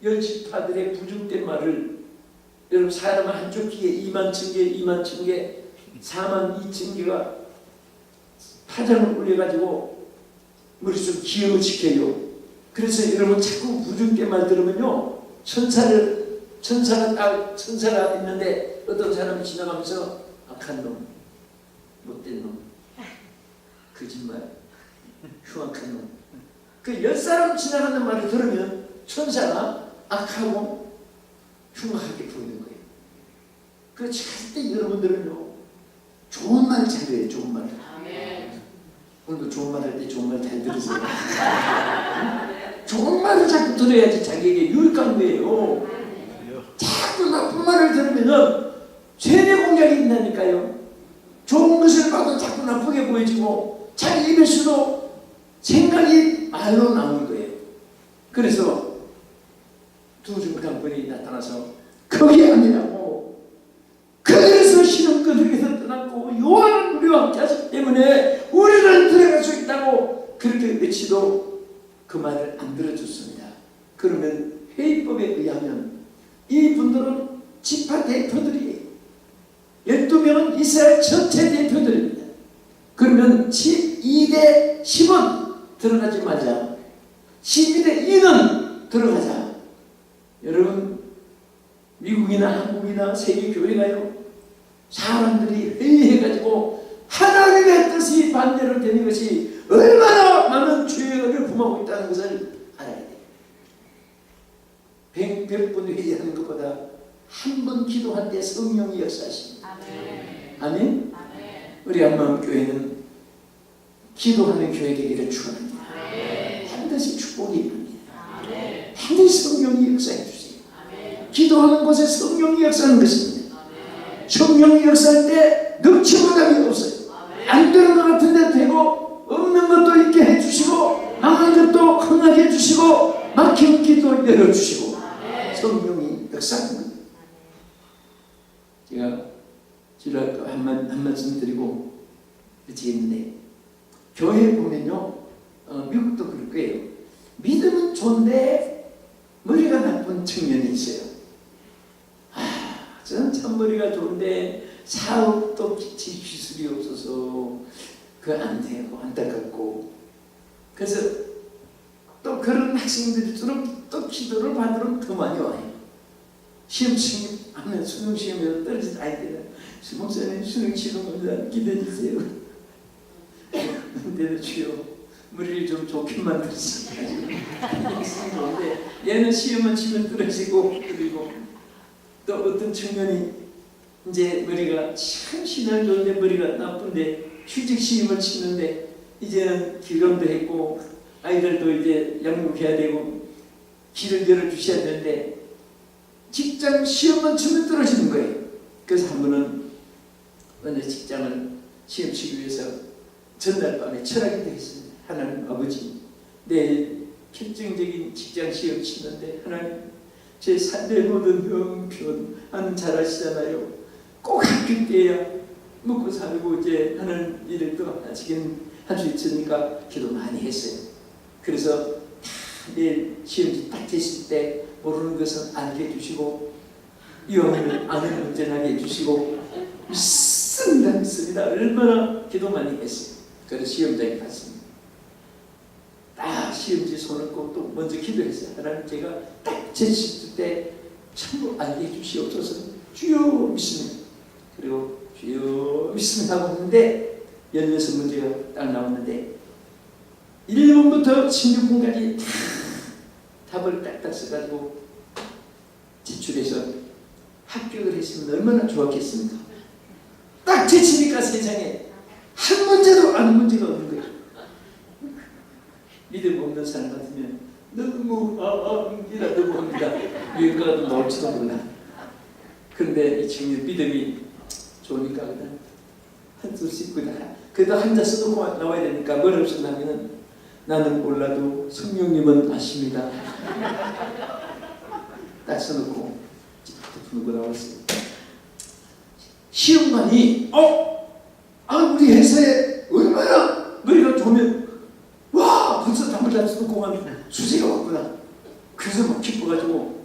열 지파들의 부족된 말을 여러분 사람 한쪽 귀에 2만 층계 2만 층계 4만 2천 개가 파장을 올려가지고 머릿속 기억을 지켜요. 그래서 여러분 자꾸 부족된 말 들으면요 천사가 있는데 어떤 사람이 지나가면서 악한 놈, 못된 놈, 거짓말, 흉악한 놈. 그 10사람 지나가는 말을 들으면 천사가 악하고 흉악하게 보이는 거예요. 그 절대 여러분들은요 좋은 말 잘해요. 좋은 말. 오늘도 좋은 말 할 때 좋은 말 잘 들으세요. 좋은 말을 자꾸 들어야지 자기에게 유익한 거예요. 자꾸 나쁜 말을 들으면은 죄의 공격이 있다니까요. 좋은 것을 봐도 자꾸 나쁘게 보여지고 자기 입에서도 생각이 말로 나오는 거예요. 그래서 두 중간분이 나타나서 거기 아니라고 그래서 신은 그들에게서 떠났고 여호와는 우리와 함께 하시기 때문에 우리는 들어갈 수 있다고 그렇게 외치도 그 말을 안 들어줬습니다. 그러면 회의법에 의하면 이 분들은 지파 대표들이에요. 12명은 이스라엘 전체 대표들입니다. 그러면 12대 10은 들어가지 마자 12대 2는 들어가자. 여러분 미국이나 한국이나 세계 교회가요 사람들이 회의해가지고 하나님의 뜻이 반대로 되는 것이 얼마나 많은 죄를 범하고 있다는 것을 알아야 돼요. 100번 회의하는 것보다 한 번 기도할 때 성령이 역사하십니다. 아멘. 우리 한마음교회는 기도하는 교회 되기를 축원합니다. 반드시 축복이 있습니다. 반드시 성령이 역사해 주세요. 기도하는 곳에 성령이 역사하는 것입니다. 성령이 역사할 때 능치보답이 없어요. 안 되는 것 같은데 되고 없는 것도 있게 해주시고 망한 것도 흥하게 해주시고 막힌 길도 열어주시고 성령이 역사하는 겁니다. 제가 한 말씀 드리고 그치겠는데 교회에 보면요 미국도 그럴 거예요. 믿음은 좋은데 머리가 나쁜 측면이 있어요. 저는 참 머리가 좋은데 사업도 기술이 없어서 그 안 되고 안타깝고 그래서 또 그런 학생들일수록 또 기도를 받으러 더 많이 와요. 시험 하면 수능 시험에서 떨어진 아이들은 목사님 수능 치료입니다. 기대해 주세요. 근데도 주여 머리를 좀 좋게 만들었어요. 좋은데 얘는 시험만 치면 떨어지고 그리고 또 어떤 측면이 이제 머리가 참 신앙 좋은데 머리가 나쁜데 휴직 시험을 치는데 이제는 기금도 했고 아이들도 이제 양육해야 되고 길을 열어주셔야 되는데 직장 시험만 치면 떨어지는 거예요. 그래서 한 번은 어느 직장을 시험 치기 위해서 전날 밤에 철학기도 했습니다. 하나님 아버지 내 결정적인 직장 시험 치는데 하나님 제 삶의 모든 형편 잘 아시잖아요. 꼭 학교 때야 먹고 살고 이제 하는 일을 또 할 수 있으니까 기도 많이 했어요. 그래서 내일 시험지 딱 됐을 때 모르는 것은 알게 해주시고 위험을 아는 운전하게 해주시고 믿습니다. 얼마나 기도 많이 했어요. 그래서 시험장에 갔습니다. 딱 시험지 손을 꽂고 또 먼저 기도했어요. 하나님 제가 딱 제칠 때 전부 알게 해주시옵소서. 주여 믿습니다. 그리고 주여 믿습니다 하고 있는데 16문제가 딱 나왔는데 1번부터 16번까지 답을 딱딱 써가지고 제출해서 합격을 했으면 얼마나 좋았겠습니까? 딱 제치니까 세상에 한 문제도 안 문제가 없는 거예요. 믿음 없는 사람 같으면 너무 이라도 봅니다. 위에가도 나올지도 몰라. 그런데 이 친구 믿음이 좋으니까 그냥 한숨 씻고 그래도 한자 써놓고 나와야 되니까 뭐라고 쓴다면 나는 몰라도 성령님은 아십니다. 딱 써놓고 덮어놓고 나왔어요. 시험관이 우리 회사에 얼마나 머리가 좋으면 와 벌써 담을 잡수고 공항 수지가 왔구나. 그래서 막 기뻐가지고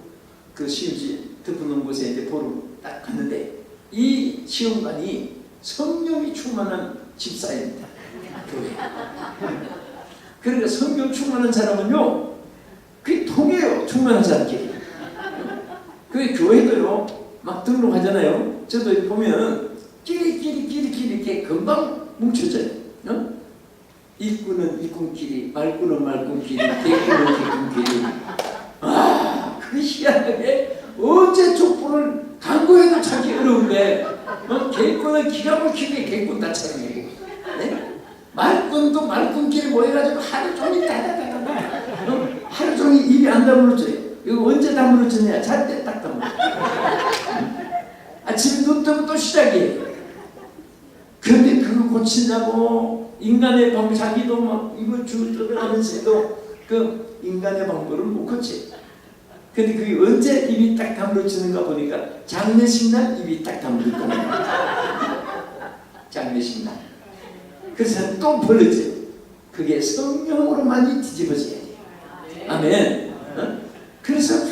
그 시험지 덮어놓은 곳에 이제 보러 딱 갔는데 이 시험관이 성령이 충만한 집사입니다. 교회. 그러니까 성령 충만한 사람은요 그게 통해요. 충만한 사람끼리. 그 교회도요 막 등록하잖아요. 저도 보면 끼리끼리 이렇게 금방 뭉쳐져요. 일꾼은 일꾼끼리, 말꾼은 말꾼끼리, 개꾼은 개꾼끼리. 그 희한하게 어째 족보를 강구해도 찾기 어려운데 개꾼은 기가 막히게 개꾼 다 찾아내고, 네? 말꾼도 말꾼끼리 모여가지고 하루 종일 다다다다다 하루 종일 입이 안 다물어져요. 이거 언제 다물어졌냐? 잘 때 딱 다물어. 아침에 눈 뜨면 또 시작이에요. 그런데 그거 고친다고 인간의 방법, 자기도 막 이거 주저들 하면서도 그 인간의 방법을 못 고치. 근데 그게 언제 입이 딱 다물어지는가 보니까 장례식 날 입이 딱 다물어질 겁니다. 장례식 날. 그래서 또 벌어져요. 그게 성령으로만이 뒤집어져야 돼요. 아멘. 그래서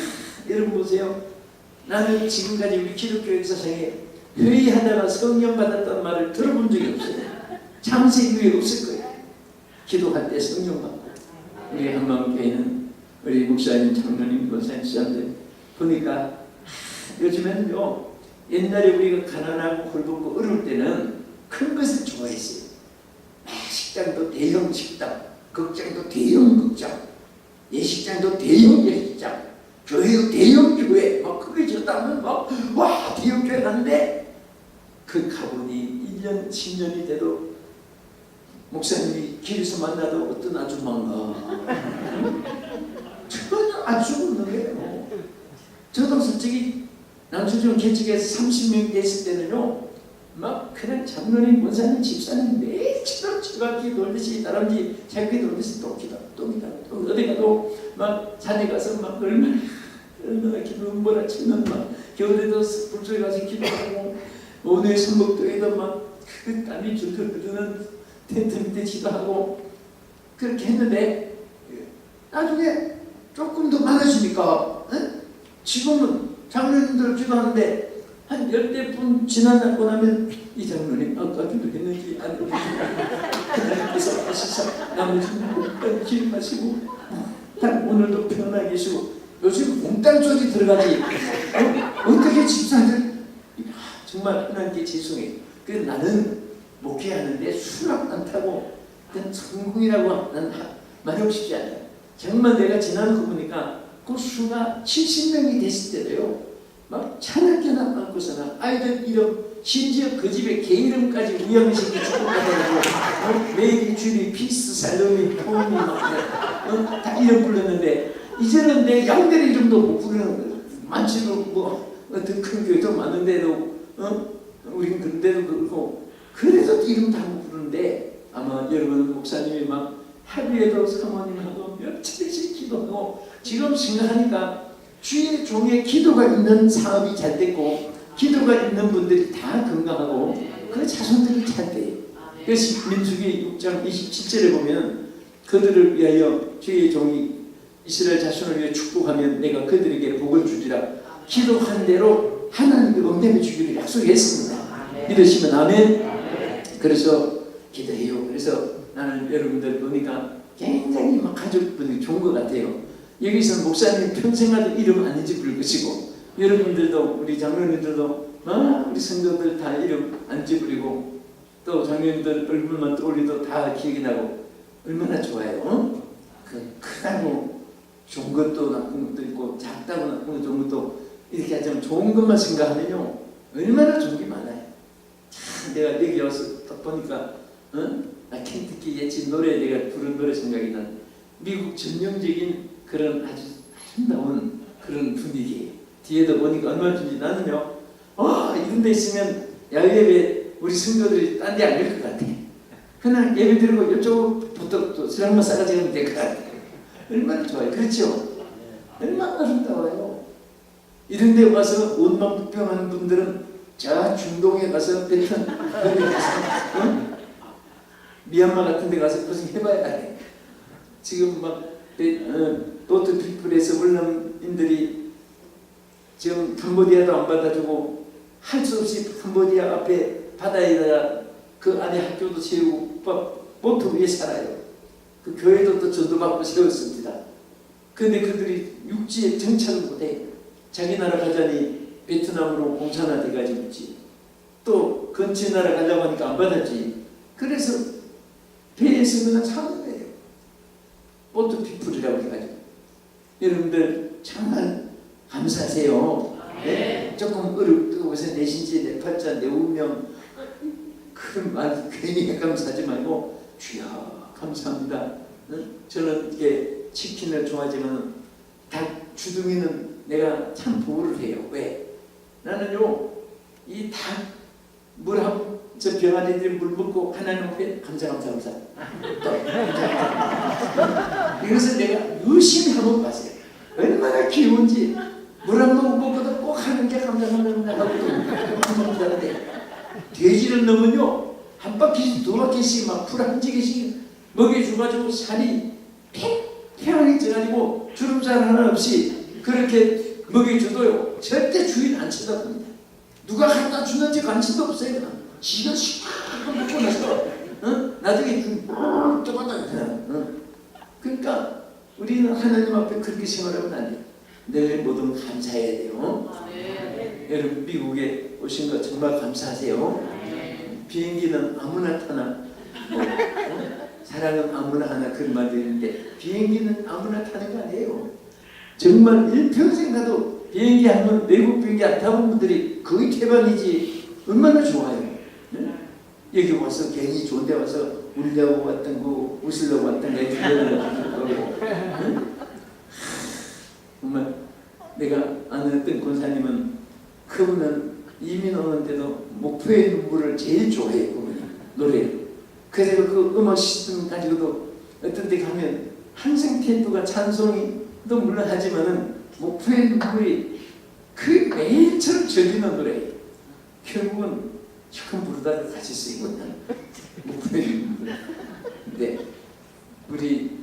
여러분 보세요. 나는 지금까지 우리 기독교 역사상에 회의하다가 성령 받았다는 말을 들어본 적이 없어요. 창세기에 없을 거예요. 기도할 때 성령 받고. 우리 한마음교회는 우리 목사님, 장로님, 권사님, 수장들 보니까 요즘에는요 옛날에 우리가 가난하고 홀벗고 어려울 때는 큰 것을 좋아했어요. 식당도 대형 식당, 극장도 대형 극장, 예식장도 대형 예식장, 교회도 대형 교회, 막 그게 지었다면 막 와 대형 교회 갔는데 그 가보니 1년, 10년이 돼도 목사님이 길에서 만나도 어떤 아줌마인가 전혀 안 죽었는 거예요. 저도 솔직히 남수중 개척에서 30명 됐을 때는요 막 그냥 장로님, 권사님, 집사님 매일처럼 철학기 돌듯이 다람쥐 새끼 돌듯이 또 기도 어디 가도 막 산에 가서 막 얼마나 기도 몰아치면 막 겨울에도 불소에 가서 기도하고 오늘 선목도에도 막 그 땀이 줄줄 흐르는 텐트 밑에 기도하고 그렇게 했는데 나중에 조금 더 많아지니까 지금은 장로님들 기도하는데 한 10대분 지나고 나면 이 장로님 아까 기도했는지 안 했는지 하셔서 나머지는 기도하시고 오늘도 편하게 계시고 요즘 몽땅 소리 들어가지 어떻게 집사들 정말 하나님께 죄송해요. 그래서 나는 목회하는데 수락 안 타고 그냥 성공이라고 난 말하고 싶지 않아요. 정말 내가 지나는 거 보니까 그 수가 70명이 됐을 때도요 막 찬양교나 많고서나 아이들 이름 심지어 그 집에 개 이름까지 우양식이 축복받아가지고 매일 주일이 피스, 살로미, 포미 막 다 이름 불렀는데 이제는 내 양들 이름도 못 부르는 많지도 뭐 어떤 큰 교회도 많은데도 우린 그런데도 그렇고 그래서 이름 다 못 부르는데 아마 여러분 목사님이 막 하루에도 사모님하고 며칠씩 기도하고 지금 생각하니까 주의 종의 기도가 있는 사업이 잘 됐고 기도가 있는 분들이 다 건강하고 그 자손들이 잘 돼요. 그래서 민수기 6장 27절에 보면 그들을 위하여 주의 종이 이스라엘 자손을 위해 축복하면 내가 그들에게 복을 주리라 기도한 대로 하나님이 응답해 주기를 약속했습니다. 믿으시면 아멘. 그래서 기도해요. 그래서 나는 여러분들 보니까 굉장히 막 가족분들이 좋은 것 같아요. 여기서는 목사님 평생하도 이름 안 잊어버릴 것이고 여러분들도 우리 장로님들도 우리 성도들 다 이름 안 잊어버리고 또 장로님들 얼굴만 떠올리도 다 기억이 나고 얼마나 좋아요. 그 크다고 좋은 것도 나쁜 것도 있고 작다고 나쁜 것도 좋은 것도 이렇게 하자면 좋은 것만 생각하면요 얼마나 좋은 게 많아요. 참 내가 여기 와서 딱 보니까 나 켄터키 예치 노래 내가 부른 노래 생각이 난 미국 전형적인 그런 아주 아름다운 그런 분위기 뒤에도 보니까 얼마나 좋은지 나는요 이런 데 있으면 야외 우리 성도들이 딴 데 안 갈 것 같아. 그냥 예배 드리고 이쪽부터 또 수량만 싸가지 가면 될 것 같아. 얼마나 좋아요. 그렇죠? 얼마나 아름다워요. 이런 데 와서 원망 불평하는 분들은 저 중동에 가서 베트남 가서 미얀마 같은 데 가서 고생해봐야 해. 지금 막 보트 피플에서 월남인들이 지금 캄보디아도 안 받아주고 할 수 없이 캄보디아 앞에 바다에다가 그 안에 학교도 세우고 보트 위에 살아요. 그 교회도 또 전도받고 세웠습니다. 그런데 그들이 육지에 정착을 못해. 자기 나라 가자니 베트남으로 공산화 돼가지고 있지. 또 근처 나라 가려고 하니까 안 받았지. 그래서 배에서 그냥 사는 거예요. 보트 피플이라고 해가지고. 여러분들 정말 감사하세요. 네? 조금 어렵고 해서 내 신체 내 팔자 내 운명 그런 말 괜히 감사하지 말고 주여 감사합니다. 저는 이게 치킨을 좋아하지만 닭 주둥이는 내가 참 보호를 해요. 왜? 나는요 이 닭 저 병아리들이 물 먹고 하나님 앞에 감사. 이것을 내가 열심히 한번 봤어요. 얼마나 귀여운지 물 한 모금 먹고도 꼭 하는 게 감사합니다 하고 감사하는데 돼지를 넣으면요 한 바퀴씩 두 바퀴씩 막 풀 한 지개씩 먹여줘가지고 살이 팽팽하게 쪄가지고 주름살 하나 없이 그렇게 먹여줘도요 절대 주인 안 쳐다봅니다. 누가 갖다 주는지 관심도 없어요. 그냥 지가 시원하게 먹고 나서 나중에 떠받아요. 그러니까 우리는 하나님 앞에 그렇게 생활하면 안 돼요. 늘 뭐든 감사해야 돼요. 여러분 미국에 오신 거 정말 감사하세요. 비행기는 아무나 타나 사랑은 아무나 하나 그런 말도 있는데 비행기는 아무나 타는 거 아니에요. 정말 일평생 가도 비행기 하면 외국 비행기 안 타본 분들이 거의 태반이지 얼마나 좋아요. 여기 와서 괜히 좋은 데 와서 울려고 왔던 거 웃으려고 왔던 거 정말 내가 아는 어떤 권사님은 그분은 이민 오는데도 목표의 눈물을 제일 좋아해요. 그분이 노래를. 그래서 그 음악 시스템 가지고도 어떤 데 가면 항상 템포가 찬송이도 물론 하지만은 목표의 눈물이 그 매일처럼 절리는 노래예요. 결국은 처음 부르다가 같이 쓰이고 목표의 눈물. 근데 우리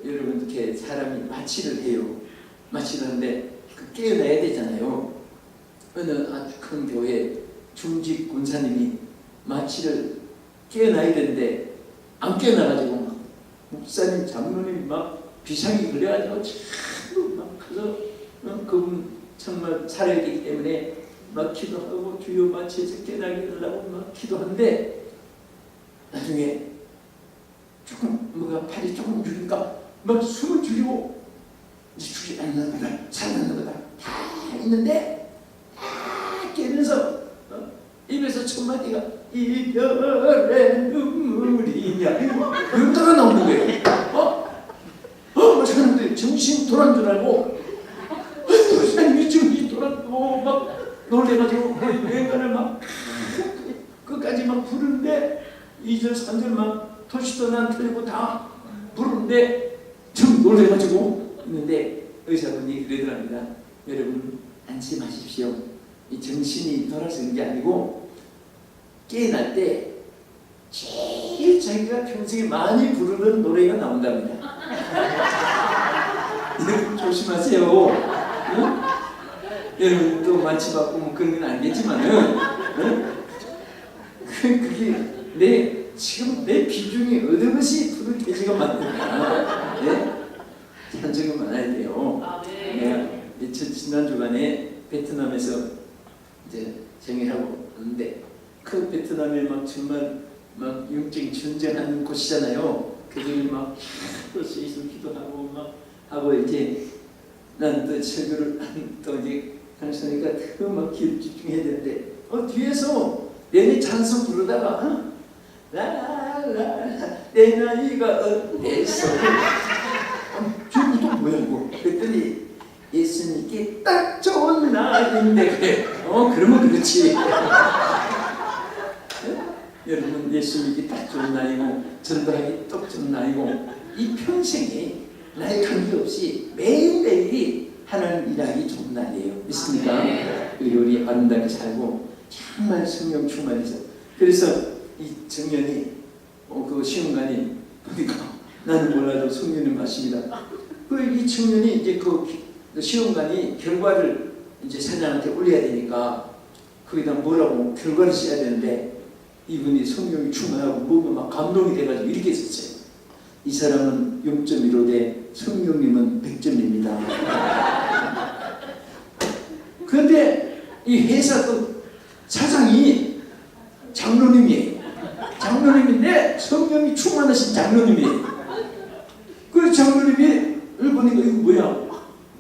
여러분 이렇게 사람이 마취를 해요. 마취를 하는데 깨어나야 되잖아요. 어느 아주 큰 교회 중직 군사님이 마취를 깨어나야 되는데 안 깨어나가지고 막 목사님 장로님 막 비상이 걸려가지고 전부 막 가서 그분 정말 살아야 되기 때문에 막 기도하고 주여 마취해서 깨어나게 해달라고 막 기도하는데 나중에 조금 뭐가 팔이 조금 줄이니까 막 숨을 줄이고 이제 죽지 않는 거다 살아나는 거다 다 있는데 깨면서 입에서 첫 마디가 이별의 눈물이냐 이러다가 나오는 거예요. 사람들이 정신 돌아온 줄 알고 목사님이 정신 돌아고 막 놀래가지고 외관을 막 끝까지 막 부르는데 2절 3절 막 토시도 난 틀리고 다 부르는데 좀 놀래가지고 있는데 의사분이 그러더랍니다. 여러분 안심하십시오. 이 정신이 돌아서는 게 아니고 깨어날 때 제일 자기가 평소에 많이 부르는 노래가 나온답니다. 여러분 조심하세요. 응? 여러분 또 마취받고 뭐 그런 건 알겠지만은 그게 지금 내 비중이 어느 것이 부를 돼지가 많구나. 네? 찬송이 많아야 돼요. 내가 지난 주간에 베트남에서 이제 생일하고 왔는데 그 베트남에 막 정말 막 영적인 전쟁하는 곳이잖아요. 그들이 막 예수 기도하고 막 하고 이제 난 또 설교를 또 이제 하니까 막 기를 집중해야 되는데 뒤에서 내내 찬송 부르다가 라라라 내 나이가 어때서 지금 또 뭐야 이거 그랬더니 예수님께 딱 좋은 날인데 그래 그러면 그렇지. 여러분 예수님께 딱 좋은 날이고 전도하기 딱 좋은 날이고 이 평생에 나의 관계없이 매일매일이 하나님 일하기 좋은 날이에요. 믿습니까? 그리고 우리 아름답게 살고 정말 성령 충만해서 그래서 이 청년이 그 시험관이 보니까 나는 몰라도 성령님 말씀이다. 이 청년이 이제 그 시험관이 결과를 이제 사장한테 올려야 되니까 거기다 뭐라고 결과를 써야 되는데 이분이 성령이 충만하고 뭔가 막 감동이 돼가지고 이렇게 썼어요. 이 사람은 0.15대 성령님은 100점입니다. 그런데 이 회사 그 사장이 장로님이에요. 장로님인데 성령이 충만하신 장로님이에요. 그 장로님이 보니까 이거 뭐야?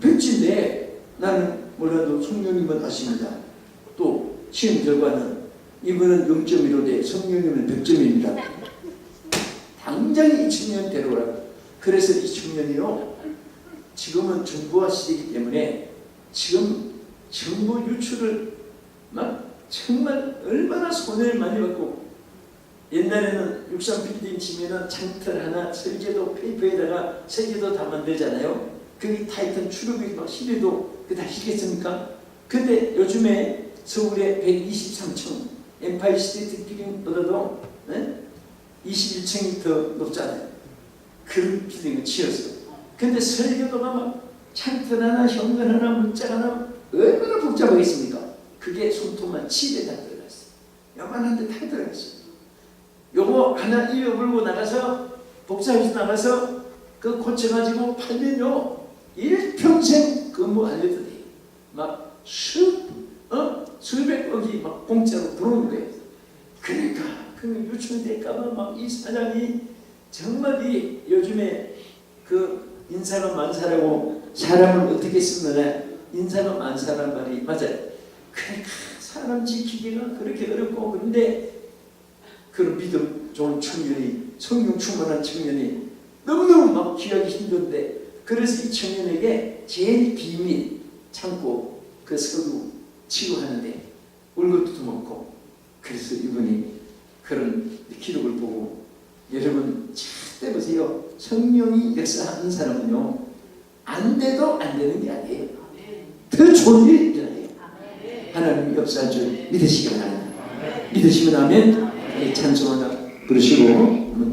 100점인데 나는 몰라도 성령님은 아십니다. 또 시험 결과는 이분은 0.15대 성령님은 100점입니다. 당장 이 청년 데려오라고. 그래서 이 청년이요, 지금은 정보화 시대이기 때문에 지금 정보 유출을 막 정말 얼마나 손해를 많이 받고, 옛날에는 63빌딩 치면은 창틀 하나 설계도 페이퍼에다가 설계도 다 만들잖아요. 거기 타이탄 추루비 막 실어도 그 다 시겠습니까? 근데 요즘에 서울에 123층 엠파이 스테이트 빌딩보다도 21층이 더 높잖아요. 그런 빌딩을 지었어요. 근데 설계도가 막 창틀 하나, 현관 하나, 문짝 하나 얼마나 복잡하겠습니까? 그게 손톱만 7에 다 들어갔어요. 요만한데 다 들어갔어요. 요거 하나 이어불고 나가서 복사해서 나가서 그 고쳐가지고 팔면요 일평생 근무 안 해도 돼요. 막 수백억이 막 공짜로 들어오는 거예요. 그러니까 그 유출될까봐 막 이 사장이 정말 이 요즘에 그 인사가 많사라고 사람을 어떻게 쓰느냐, 인사가 많사란 말이 맞아요. 그러니까 사람 지키기가 그렇게 어렵고, 그런데 그런 믿음 좋은 청년이, 성령 충만한 청년이 너무너무 막 귀하기 힘든데, 그래서 이 청년에게 제일 비밀 참고 그 서류 치료하는데 얼굴도 먹고, 그래서 이분이 그런 기록을 보고, 여러분 잘 보세요. 성령이 역사하는 사람은요 안 돼도 안 되는 게 아니에요. 더 좋은 일이 일어나요. 하나님 역사할 줄 믿으시기 바랍니다. 믿으시면 하면 찬송 하나 부르시고